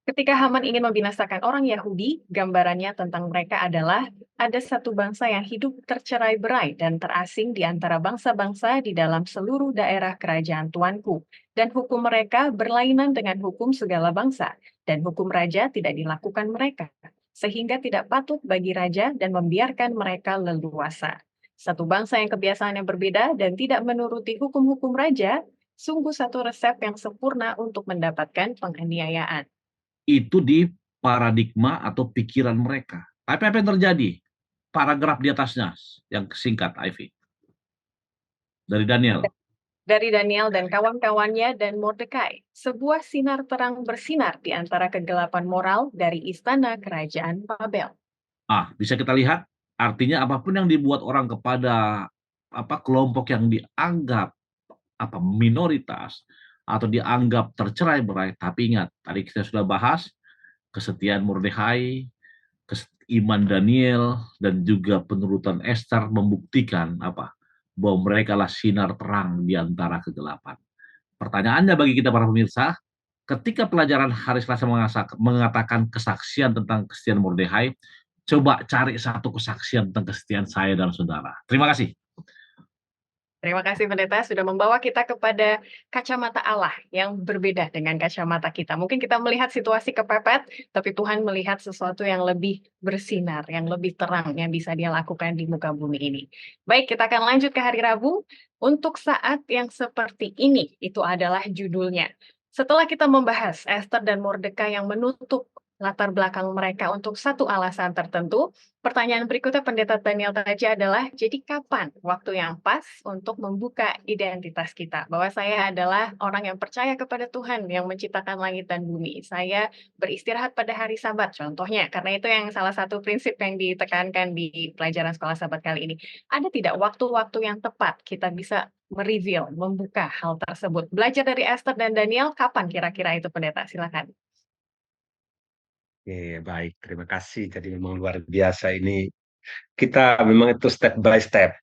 Ketika Haman ingin membinasakan orang Yahudi, gambarannya tentang mereka adalah ada satu bangsa yang hidup tercerai-berai dan terasing di antara bangsa-bangsa di dalam seluruh daerah kerajaan tuanku. Dan hukum mereka berlainan dengan hukum segala bangsa, dan hukum raja tidak dilakukan mereka, sehingga tidak patut bagi raja dan membiarkan mereka leluasa. Satu bangsa yang kebiasaannya berbeda dan tidak menuruti hukum-hukum raja, sungguh satu resep yang sempurna untuk mendapatkan penganiayaan. Itu di paradigma atau pikiran mereka. Tapi apa yang terjadi? Paragraf di atasnya yang singkat, Ivy. Dari Daniel. Dari Daniel dan kawan-kawannya dan Mordekai, sebuah sinar terang bersinar di antara kegelapan moral dari istana kerajaan Babel. Bisa kita lihat, artinya apapun yang dibuat orang kepada kelompok yang dianggap minoritas atau dianggap tercerai-berai, tapi ingat, tadi kita sudah bahas kesetiaan Mordekai, iman Daniel, dan juga penurutan Esther membuktikan bahwa mereka lah sinar terang di antara kegelapan. Pertanyaannya bagi kita para pemirsa, ketika pelajaran hari Selasa mengatakan kesaksian tentang kesetiaan Mordekai, coba cari satu kesaksian tentang kesetiaan saya dan saudara. Terima kasih. Terima kasih Pendeta sudah membawa kita kepada kacamata Allah yang berbeda dengan kacamata kita. Mungkin kita melihat situasi kepepet, tapi Tuhan melihat sesuatu yang lebih bersinar, yang lebih terang, yang bisa Dia lakukan di muka bumi ini. Baik, kita akan lanjut ke hari Rabu. Untuk saat yang seperti ini, itu adalah judulnya. Setelah kita membahas Esther dan Mordekai yang menutup latar belakang mereka untuk satu alasan tertentu, pertanyaan berikutnya Pendeta Daniel tadi adalah, jadi kapan waktu yang pas untuk membuka identitas kita? Bahwa saya adalah orang yang percaya kepada Tuhan yang menciptakan langit dan bumi. Saya beristirahat pada hari Sabat contohnya, karena itu yang salah satu prinsip yang ditekankan di pelajaran sekolah Sabat kali ini. Ada tidak waktu-waktu yang tepat kita bisa mereveal, membuka hal tersebut? Belajar dari Esther dan Daniel, kapan kira-kira itu Pendeta? Silakan. Oke, baik. Terima kasih. Jadi memang luar biasa ini. Kita memang itu step by step,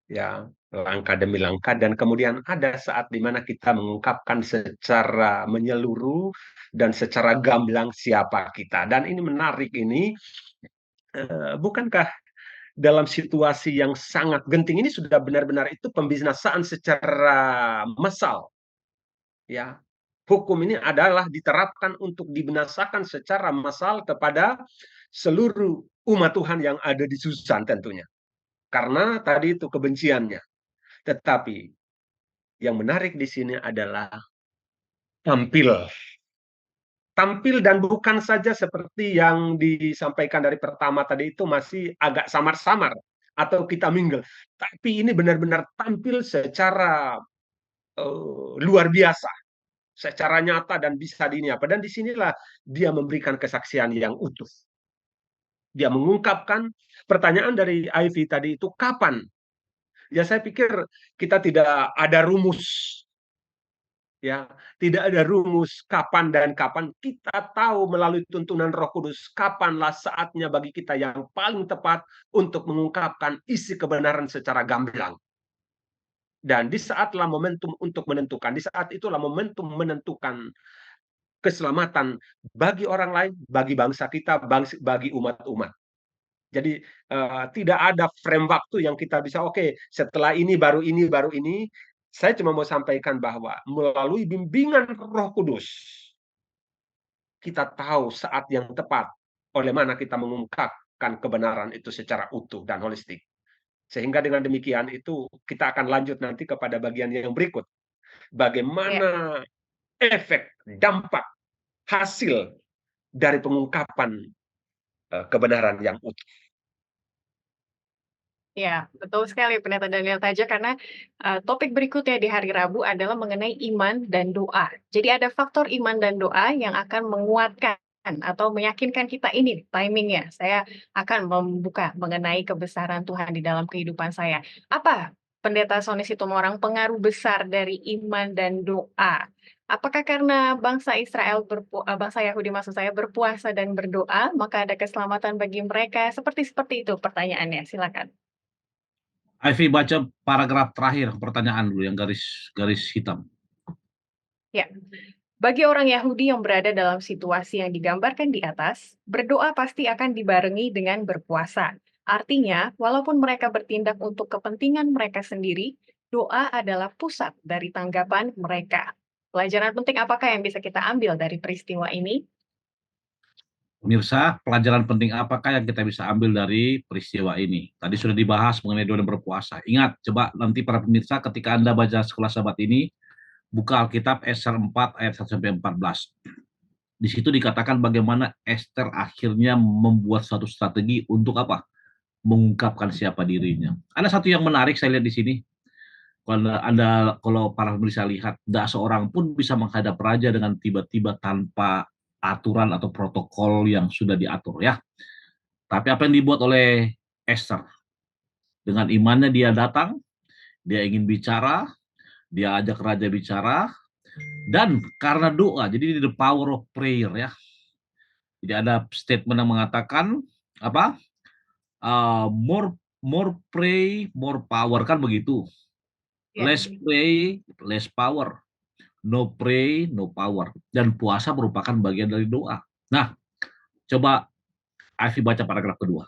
ya, langkah demi langkah. Dan kemudian ada saat di mana kita mengungkapkan secara menyeluruh dan secara gamblang siapa kita. Dan ini menarik ini, bukankah dalam situasi yang sangat genting ini sudah benar-benar itu pembinasaan secara massal, ya. Hukum ini adalah diterapkan untuk dibinasakan secara massal kepada seluruh umat Tuhan yang ada di Susan tentunya. Karena tadi itu kebenciannya. Tetapi yang menarik di sini adalah tampil. Tampil dan bukan saja seperti yang disampaikan dari pertama tadi itu masih agak samar-samar atau kita mingle. Tapi ini benar-benar tampil secara luar biasa, secara nyata dan bisa apa. Dan disinilah dia memberikan kesaksian yang utuh. Dia mengungkapkan pertanyaan dari Ivy tadi itu kapan? Ya saya pikir kita tidak ada rumus, ya tidak ada rumus kapan dan kapan. Kita tahu melalui tuntunan Roh Kudus kapanlah saatnya bagi kita yang paling tepat untuk mengungkapkan isi kebenaran secara gamblang. Dan di saatlah momentum untuk menentukan, di saat itulah momentum menentukan keselamatan bagi orang lain, bagi bangsa kita, bagi umat-umat. Jadi tidak ada frame waktu yang kita bisa, oke, setelah ini baru ini baru ini. Saya cuma mau sampaikan bahwa melalui bimbingan Roh Kudus, kita tahu saat yang tepat oleh mana kita mengungkapkan kebenaran itu secara utuh dan holistik. Sehingga dengan demikian itu kita akan lanjut nanti kepada bagian yang berikut. Ya. Bagaimana efek, dampak, hasil dari pengungkapan kebenaran yang utuh. Ya, betul sekali Pendeta Daniel Taja karena, topik berikutnya di hari Rabu adalah mengenai iman dan doa. Jadi ada faktor iman dan doa yang akan menguatkan atau meyakinkan kita ini timingnya, saya akan membuka mengenai kebesaran Tuhan di dalam kehidupan saya. Apa, Pendeta Soni Situmorang, pengaruh besar dari iman dan doa? Apakah karena bangsa Yahudi maksud saya berpuasa dan berdoa, maka ada keselamatan bagi mereka? Seperti itu pertanyaannya, silakan. Ivy baca paragraf terakhir pertanyaan dulu yang garis garis hitam. Ya, bagi orang Yahudi yang berada dalam situasi yang digambarkan di atas, berdoa pasti akan dibarengi dengan berpuasa. Artinya, walaupun mereka bertindak untuk kepentingan mereka sendiri, doa adalah pusat dari tanggapan mereka. Pelajaran penting apakah yang bisa kita ambil dari peristiwa ini? Pemirsa, pelajaran penting apakah yang kita bisa ambil dari peristiwa ini? Tadi sudah dibahas mengenai doa dan berpuasa. Ingat, coba nanti para pemirsa ketika Anda baca sekolah sahabat ini, buka Alkitab Ester 4 ayat 1-14. Di situ dikatakan bagaimana Esther akhirnya membuat suatu strategi untuk apa? Mengungkapkan siapa dirinya. Ada satu yang menarik saya lihat di sini. Kalau para pemirsa lihat, tidak seorang pun bisa menghadap raja dengan tiba-tiba tanpa aturan atau protokol yang sudah diatur ya. Tapi apa yang dibuat oleh Esther? Dengan imannya dia datang, dia ingin bicara, dia ajak raja bicara, dan karena doa, jadi the power of prayer ya. Jadi ada statement yang mengatakan apa? More more pray, more power kan begitu. Ya, Less pray, less power. No pray, no power. Dan puasa merupakan bagian dari doa. Nah, coba Afi baca paragraf kedua.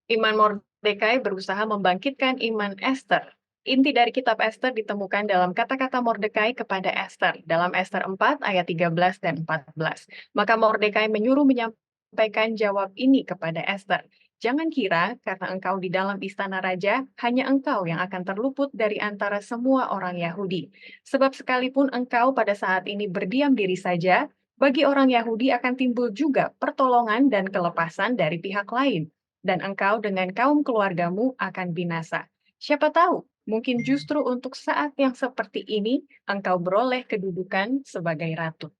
Iman Mordekai berusaha membangkitkan iman Esther. Inti dari kitab Esther ditemukan dalam kata-kata Mordekai kepada Esther dalam Esther 4 ayat 13 dan 14. Maka Mordekai menyuruh menyampaikan jawab ini kepada Esther. Jangan kira karena engkau di dalam istana raja, hanya engkau yang akan terluput dari antara semua orang Yahudi. Sebab sekalipun engkau pada saat ini berdiam diri saja, bagi orang Yahudi akan timbul juga pertolongan dan kelepasan dari pihak lain dan engkau dengan kaum keluargamu akan binasa. Siapa tahu, mungkin justru untuk saat yang seperti ini, engkau beroleh kedudukan sebagai ratu.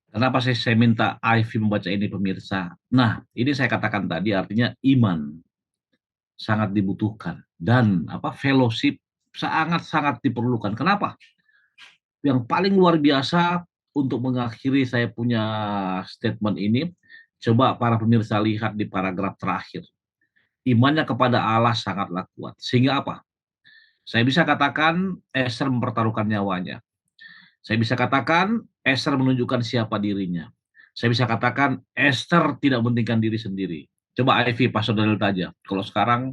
Kenapa saya minta Ivy membaca ini pemirsa? Nah, ini saya katakan tadi artinya iman sangat dibutuhkan dan fellowship sangat-sangat diperlukan. Kenapa? Yang paling luar biasa untuk mengakhiri saya punya statement ini, coba para pemirsa lihat di paragraf terakhir. Imannya kepada Allah sangatlah kuat. Sehingga apa? Saya bisa katakan Esther mempertaruhkan nyawanya. Saya bisa katakan Esther menunjukkan siapa dirinya. Saya bisa katakan Esther tidak mementingkan diri sendiri. Coba Ivy, Pastor Daniel aja. Kalau sekarang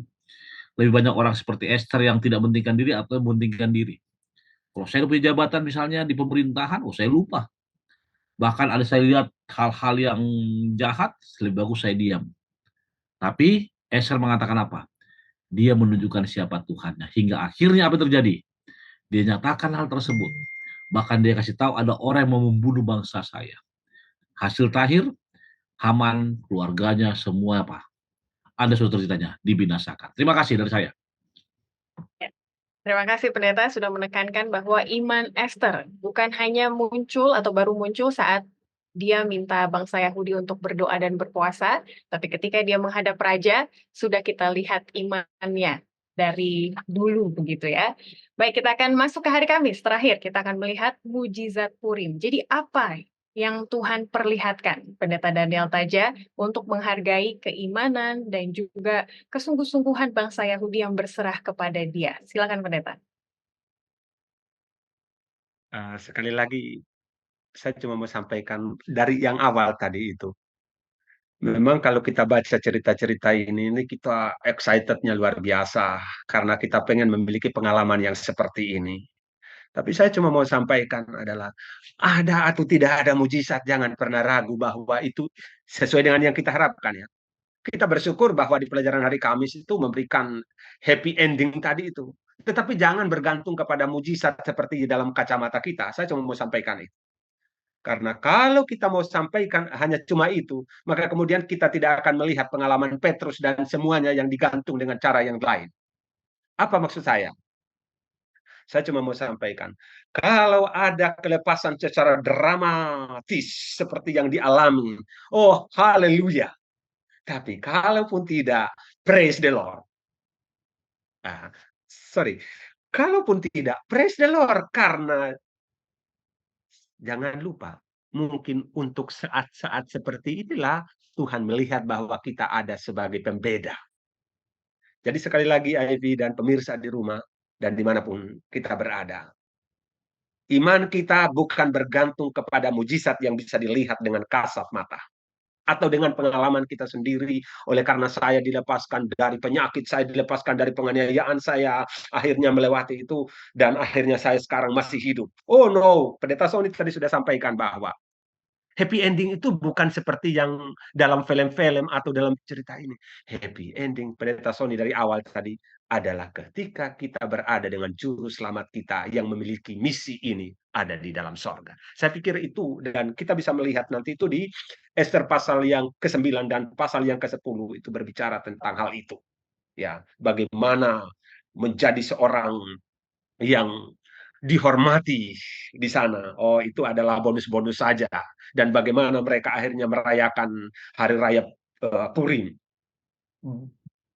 lebih banyak orang seperti Esther yang tidak mementingkan diri atau mementingkan diri. Kalau saya punya jabatan misalnya di pemerintahan, saya lupa. Bahkan ada saya lihat hal-hal yang jahat, lebih bagus saya diam. Tapi Esther mengatakan apa? Dia menunjukkan siapa Tuhannya. Hingga akhirnya apa terjadi? Dia nyatakan hal tersebut. Bahkan dia kasih tahu ada orang yang mau membunuh bangsa saya. Hasil terakhir, Haman, keluarganya, semua ada suatu ceritanya, dibinasakan. Terima kasih dari saya. Ya. Terima kasih pendeta sudah menekankan bahwa iman Esther bukan hanya muncul atau baru muncul saat dia minta bangsa Yahudi untuk berdoa dan berpuasa, tapi ketika dia menghadap raja, sudah kita lihat imannya dari dulu begitu ya. Baik, kita akan masuk ke hari Kamis. Terakhir, kita akan melihat mujizat Purim. Jadi apa yang Tuhan perlihatkan, Pendeta Daniel Taja, untuk menghargai keimanan dan juga kesungguh-sungguhan bangsa Yahudi yang berserah kepada Dia? Silakan Pendeta. Sekali lagi saya cuma mau sampaikan dari yang awal tadi itu. Memang kalau kita baca cerita-cerita ini kita excited-nya luar biasa karena kita pengen memiliki pengalaman yang seperti ini. Tapi saya cuma mau sampaikan adalah ada atau tidak ada mujizat, jangan pernah ragu bahwa itu sesuai dengan yang kita harapkan ya. Kita bersyukur bahwa di pelajaran hari Kamis itu memberikan happy ending tadi itu. Tetapi jangan bergantung kepada mujizat seperti di dalam kacamata kita. Saya cuma mau sampaikan itu. Karena kalau kita mau sampaikan hanya cuma itu, maka kemudian kita tidak akan melihat pengalaman Petrus dan semuanya yang digantung dengan cara yang lain. Apa maksud saya? Saya cuma mau sampaikan, kalau ada kelepasan secara dramatis seperti yang dialami, oh haleluya. Tapi kalaupun tidak, praise the Lord. Ah, sorry, kalaupun tidak, praise the Lord karena jangan lupa, mungkin untuk saat-saat seperti inilah Tuhan melihat bahwa kita ada sebagai pembeda. Jadi sekali lagi Ivy dan pemirsa di rumah dan dimanapun kita berada, iman kita bukan bergantung kepada mujizat yang bisa dilihat dengan kasat mata atau dengan pengalaman kita sendiri. Oleh karena saya dilepaskan dari penyakit, saya dilepaskan dari penganiayaan, saya akhirnya melewati itu dan akhirnya saya sekarang masih hidup. Oh no, Pendeta Sony tadi sudah sampaikan bahwa happy ending itu bukan seperti yang dalam film-film atau dalam cerita ini. Happy ending Pendeta Sony dari awal tadi adalah ketika kita berada dengan juru selamat kita yang memiliki misi ini ada di dalam sorga. Saya pikir itu, dan kita bisa melihat nanti itu di Esther pasal yang ke-9 dan pasal yang ke-10 itu berbicara tentang hal itu. Ya, bagaimana menjadi seorang yang dihormati di sana. Oh, itu adalah bonus-bonus saja. Dan bagaimana mereka akhirnya merayakan hari raya Purim,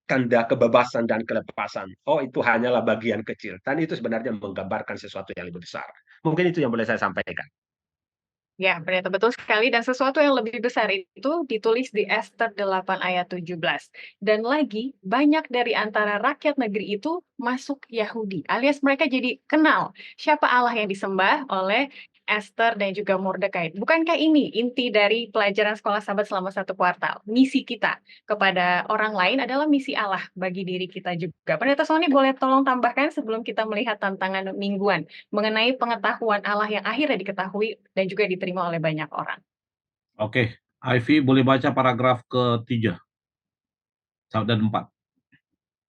tanda kebebasan dan kelepasan. Oh, itu hanyalah bagian kecil. Dan itu sebenarnya menggambarkan sesuatu yang lebih besar. Mungkin itu yang boleh saya sampaikan. Ya, benar betul sekali dan sesuatu yang lebih besar itu ditulis di Ester 8 ayat 17. Dan lagi, banyak dari antara rakyat negeri itu masuk Yahudi, alias mereka jadi kenal siapa Allah yang disembah oleh Ester dan juga Mordekai. Bukankah ini inti dari pelajaran sekolah sahabat selama 1 kuartal? Misi kita kepada orang lain adalah misi Allah bagi diri kita juga. Pendeta Sony boleh tolong tambahkan sebelum kita melihat tantangan mingguan mengenai pengetahuan Allah yang akhirnya diketahui dan juga diterima oleh banyak orang. Oke, Ivy boleh baca paragraf ke-3 dan 4.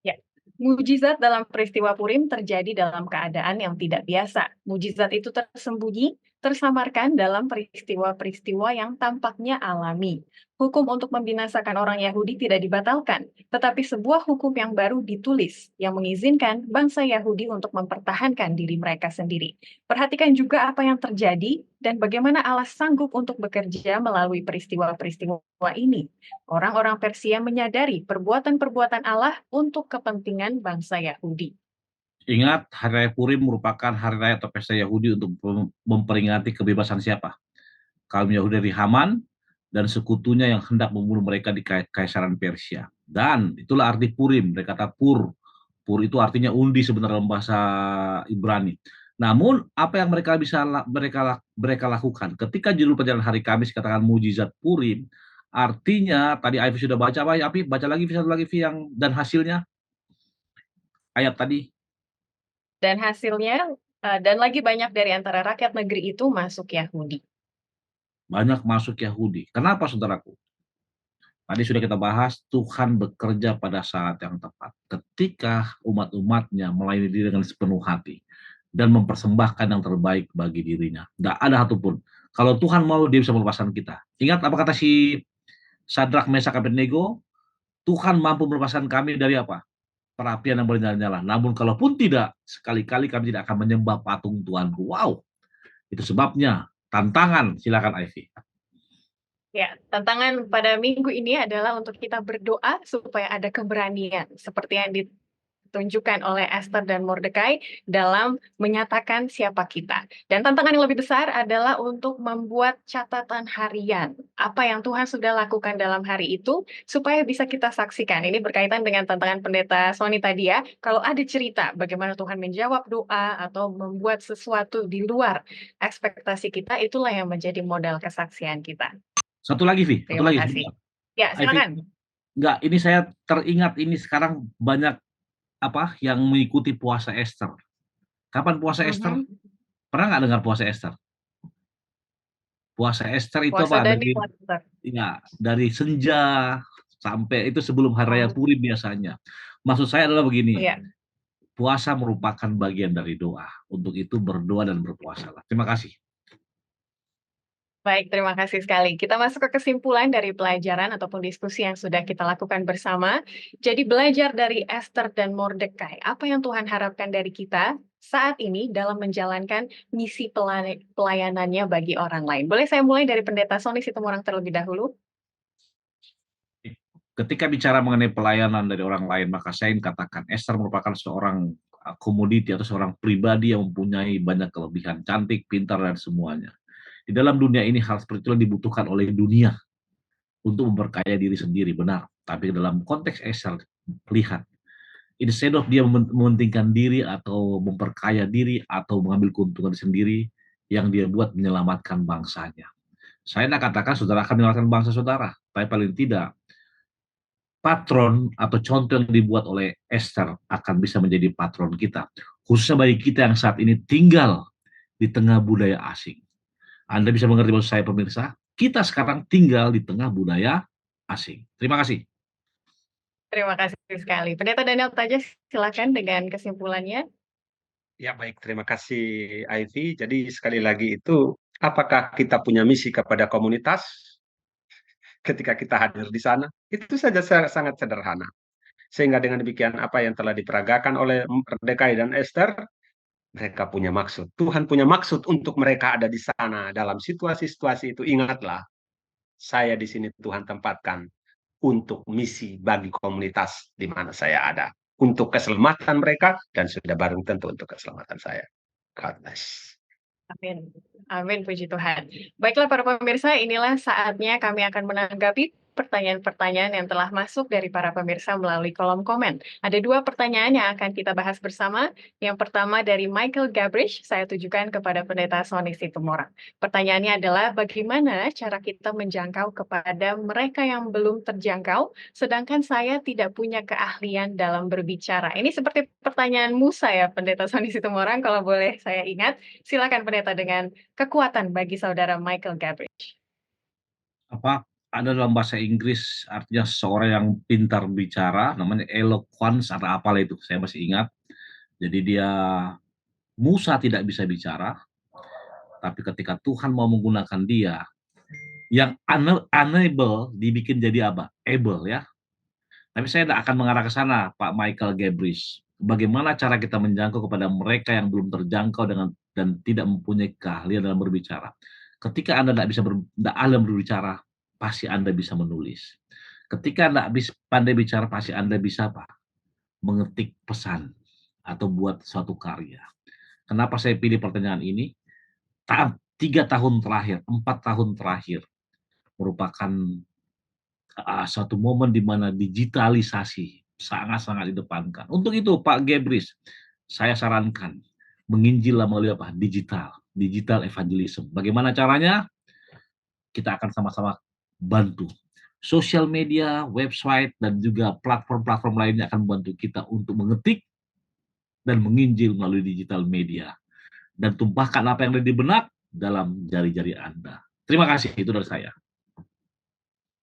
Ya, mujizat dalam peristiwa Purim terjadi dalam keadaan yang tidak biasa. Mujizat itu tersembunyi, tersamarkan dalam peristiwa-peristiwa yang tampaknya alami. Hukum untuk membinasakan orang Yahudi tidak dibatalkan, tetapi sebuah hukum yang baru ditulis yang mengizinkan bangsa Yahudi untuk mempertahankan diri mereka sendiri. Perhatikan juga apa yang terjadi dan bagaimana Allah sanggup untuk bekerja melalui peristiwa-peristiwa ini. Orang-orang Persia menyadari perbuatan-perbuatan Allah untuk kepentingan bangsa Yahudi. Ingat, Hari Raya Purim merupakan hari raya atau pesta Yahudi untuk memperingati kebebasan siapa? Kaum Yahudi dari Haman dan sekutunya yang hendak membunuh mereka di Kaisaran Persia. Dan itulah arti Purim, mereka kata Pur. Pur itu artinya undi sebenarnya dalam bahasa Ibrani. Namun apa yang mereka lakukan ketika judul pelajaran hari Kamis katakan mujizat Purim, artinya tadi Ivy sudah baca, Ivy baca lagi satu lagi yang dan hasilnya ayat tadi. Dan hasilnya, dan lagi banyak dari antara rakyat negeri itu masuk Yahudi. Banyak masuk Yahudi. Kenapa saudaraku? Tadi sudah kita bahas, Tuhan bekerja pada saat yang tepat. Ketika umat-umatnya melayani diri dengan sepenuh hati. Dan mempersembahkan yang terbaik bagi dirinya. Tidak ada satupun. Kalau Tuhan mau, dia bisa melepaskan kita. Ingat apa kata si Sadrak, Mesak, Abednego? Tuhan mampu melepaskan kami dari apa? Perapian yang bernyala-nyala. Namun kalaupun tidak, sekali-kali kami tidak akan menyembah patung Tuhanku. Wow, itu sebabnya. Tantangan, silakan Ivy. Ya, tantangan pada minggu ini adalah untuk kita berdoa supaya ada keberanian seperti yang ditunjukkan oleh Esther dan Mordekai dalam menyatakan siapa kita. Dan tantangan yang lebih besar adalah untuk membuat catatan harian. Apa yang Tuhan sudah lakukan dalam hari itu, supaya bisa kita saksikan. Ini berkaitan dengan tantangan Pendeta Sony tadi ya. Kalau ada cerita bagaimana Tuhan menjawab doa atau membuat sesuatu di luar ekspektasi kita, itulah yang menjadi modal kesaksian kita. Satu lagi, Vi, satu Terima lagi kasih. sebentar. Ya, Ivy, silakan. enggak, ini saya teringat ini sekarang banyak yang mengikuti puasa Esther. Kapan puasa Esther? Mhm. Pernah nggak dengar puasa Esther? Puasa Esther itu Puasa apa? Daniel, Esther. Dari senja sampai itu sebelum Hari Raya Oh, Purim biasanya. Maksud saya adalah begini, iya. puasa merupakan bagian dari doa. Untuk itu berdoa dan berpuasalah. Terima kasih. Baik, terima kasih sekali. Kita masuk ke kesimpulan dari pelajaran ataupun diskusi yang sudah kita lakukan bersama. Jadi belajar dari Esther dan Mordekai, apa yang Tuhan harapkan dari kita saat ini dalam menjalankan misi pelayanannya bagi orang lain. Boleh saya mulai dari Pendeta Sony Situmorang terlebih dahulu? Ketika bicara mengenai pelayanan dari orang lain, maka saya ingin katakan Esther merupakan seorang komoditi atau seorang pribadi yang mempunyai banyak kelebihan, cantik, pintar, dan semuanya. Di dalam dunia ini hal seperti itu dibutuhkan oleh dunia untuk memperkaya diri sendiri, benar. Tapi dalam konteks Esther, lihat, instead of dia mementingkan diri atau memperkaya diri atau mengambil keuntungan sendiri, yang dia buat menyelamatkan bangsanya. Saya tidak katakan saudara akan menyelamatkan bangsa saudara, tapi paling tidak patron atau contoh yang dibuat oleh Esther akan bisa menjadi patron kita. Khususnya bagi kita yang saat ini tinggal di tengah budaya asing. Anda bisa mengerti maksud saya pemirsa? Kita sekarang tinggal di tengah budaya asing. Terima kasih. Terima kasih sekali. Pendeta Daniel Taja, silakan dengan kesimpulannya. Ya baik, terima kasih Ivy. Jadi sekali lagi itu, apakah kita punya misi kepada komunitas ketika kita hadir di sana? Itu saja sangat sederhana. Sehingga dengan demikian apa yang telah diperagakan oleh Mordekai dan Esther, mereka punya maksud. Tuhan punya maksud untuk mereka ada di sana. Dalam situasi-situasi itu ingatlah, saya di sini Tuhan tempatkan untuk misi bagi komunitas di mana saya ada. Untuk keselamatan mereka dan sudah bareng tentu untuk keselamatan saya. God bless. Amin. Amin, puji Tuhan. Baiklah para pemirsa, inilah saatnya kami akan menanggapi pertanyaan-pertanyaan yang telah masuk dari para pemirsa melalui kolom komen. Ada 2 pertanyaan yang akan kita bahas bersama. Yang pertama dari Michael Gabrish, saya tujukan kepada Pendeta Sony Situmorang. Pertanyaannya adalah bagaimana cara kita menjangkau kepada mereka yang belum terjangkau, sedangkan saya tidak punya keahlian dalam berbicara. Ini seperti pertanyaan Musa ya, Pendeta Sony Situmorang, kalau boleh saya ingat. Silakan Pendeta dengan kekuatan bagi saudara Michael Gabrish. Ada dalam bahasa Inggris artinya seseorang yang pintar bicara, namanya eloquence atau apalah itu, saya masih ingat. Jadi Musa tidak bisa bicara, tapi ketika Tuhan mau menggunakan dia, yang unable dibikin jadi apa? Able ya. Tapi saya tidak akan mengarah ke sana, Pak Michael Gabrish. Bagaimana cara kita menjangkau kepada mereka yang belum terjangkau dan tidak mempunyai keahlian dalam berbicara. Ketika Anda tidak ahli berbicara, pasti Anda bisa menulis. Ketika Anda pandai bicara, pasti Anda bisa apa? Mengetik pesan atau buat suatu karya. Kenapa saya pilih pertanyaan ini? 3 tahun terakhir, 4 tahun terakhir merupakan suatu momen di mana digitalisasi sangat-sangat didepankan. Untuk itu Pak Gabrish, saya sarankan menginjil melalui apa? Digital evangelism. Bagaimana caranya? Kita akan sama-sama bantu. Sosial media, website, dan juga platform-platform lainnya akan membantu kita untuk mengetik dan menginjil melalui digital media. Dan tumpahkan apa yang ada di benak dalam jari-jari Anda. Terima kasih, itu dari saya.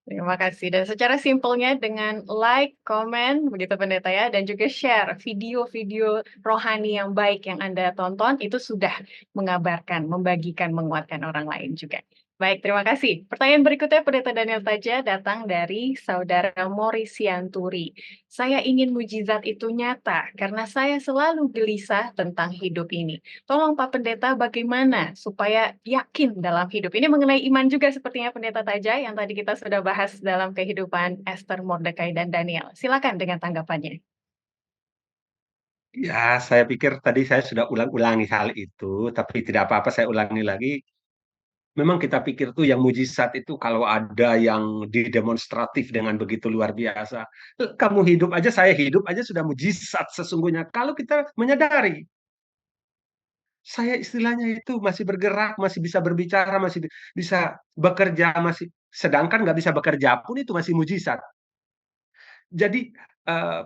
Terima kasih. Dan secara simpelnya dengan like, komen, begitu Pendeta ya, dan juga share video-video rohani yang baik yang Anda tonton, itu sudah mengabarkan, membagikan, menguatkan orang lain juga. Baik, terima kasih. Pertanyaan berikutnya Pendeta Daniel Taja datang dari Saudara Morris Sianturi. Saya ingin mujizat itu nyata karena saya selalu gelisah tentang hidup ini. Tolong Pak Pendeta bagaimana supaya yakin dalam hidup. Ini mengenai iman juga sepertinya Pendeta Taja yang tadi kita sudah bahas dalam kehidupan Esther, Mordekai, dan Daniel. Silakan dengan tanggapannya. Ya, saya pikir tadi saya sudah ulang-ulangi hal itu, tapi tidak apa-apa saya ulangi lagi. Memang kita pikir tuh yang mujizat itu kalau ada yang didemonstratif dengan begitu luar biasa. Kamu hidup aja, saya hidup aja sudah mujizat sesungguhnya. Kalau kita menyadari, saya istilahnya itu masih bergerak, masih bisa berbicara, masih bisa bekerja, masih sedangkan nggak bisa bekerja pun itu masih mujizat. Jadi,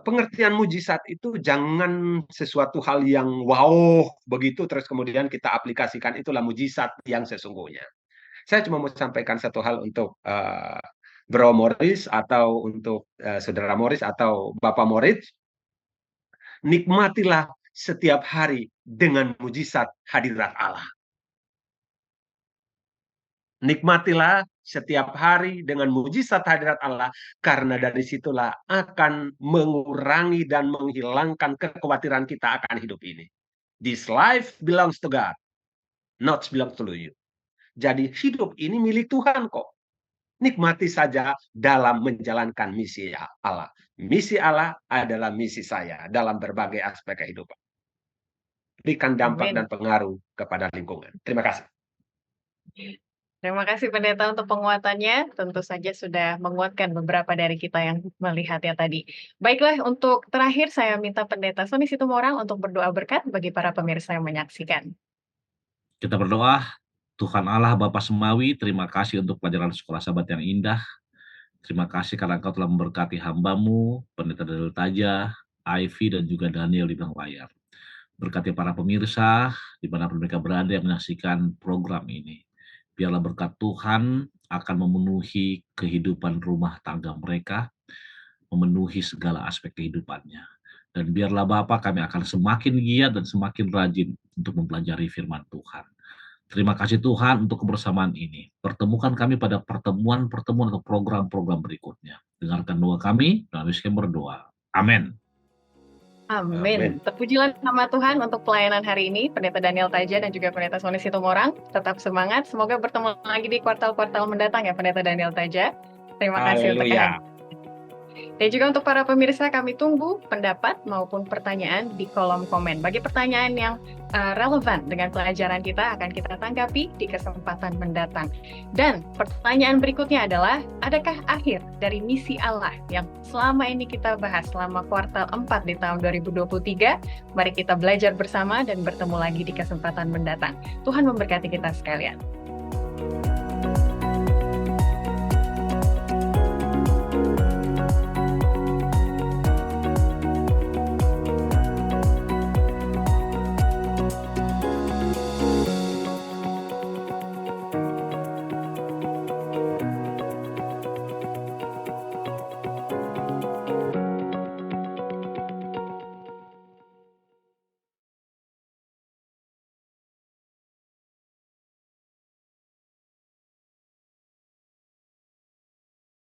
pengertian mujizat itu jangan sesuatu hal yang wow begitu terus kemudian kita aplikasikan itulah mujizat yang sesungguhnya. Saya cuma mau sampaikan satu hal untuk, Bro Moris atau untuk, Saudara Moris atau Bapak Moritz, nikmatilah setiap hari dengan mujizat hadirat Allah. Nikmatilah setiap hari dengan mujizat hadirat Allah, karena dari situlah akan mengurangi dan menghilangkan kekhawatiran kita akan hidup ini. This life belongs to God, not belongs to you. Jadi hidup ini milik Tuhan kok. Nikmati saja dalam menjalankan misi Allah. Misi Allah adalah misi saya dalam berbagai aspek kehidupan. Berikan dampak Amin. dan pengaruh kepada lingkungan. Terima kasih. Terima kasih Pendeta untuk penguatannya. Tentu saja sudah menguatkan beberapa dari kita yang melihatnya tadi. Baiklah, untuk terakhir saya minta Pendeta Sony Situmorang untuk berdoa berkat bagi para pemirsa yang menyaksikan. Kita berdoa, Tuhan Allah Bapa Semawi, terima kasih untuk pelajaran sekolah sahabat yang indah. Terima kasih karena Engkau telah memberkati hamba-Mu, Pendeta Daniel Taja, Ivy, dan juga Daniel di belakang layar. Berkati para pemirsa, dimanapun mereka berada yang menyaksikan program ini. Biarlah berkat Tuhan akan memenuhi kehidupan rumah tangga mereka, memenuhi segala aspek kehidupannya. Dan biarlah Bapa kami akan semakin giat dan semakin rajin untuk mempelajari firman Tuhan. Terima kasih Tuhan untuk kebersamaan ini. Pertemukan kami pada pertemuan-pertemuan atau program-program berikutnya. Dengarkan doa kami, dan kami berdoa. Amin. Amin. Terpujilah nama Tuhan untuk pelayanan hari ini, Pendeta Daniel Taja dan juga Pendeta Sony Situmorang. Tetap semangat, semoga bertemu lagi di kuartal-kuartal mendatang ya Pendeta Daniel Taja. Terima kasih untuk Haleluya. Dan juga untuk para pemirsa, kami tunggu pendapat maupun pertanyaan di kolom komen. Bagi pertanyaan yang relevan dengan pelajaran kita, akan kita tanggapi di kesempatan mendatang. Dan pertanyaan berikutnya adalah, adakah akhir dari misi Allah yang selama ini kita bahas selama kuartal 4 di tahun 2023? Mari kita belajar bersama dan bertemu lagi di kesempatan mendatang. Tuhan memberkati kita sekalian.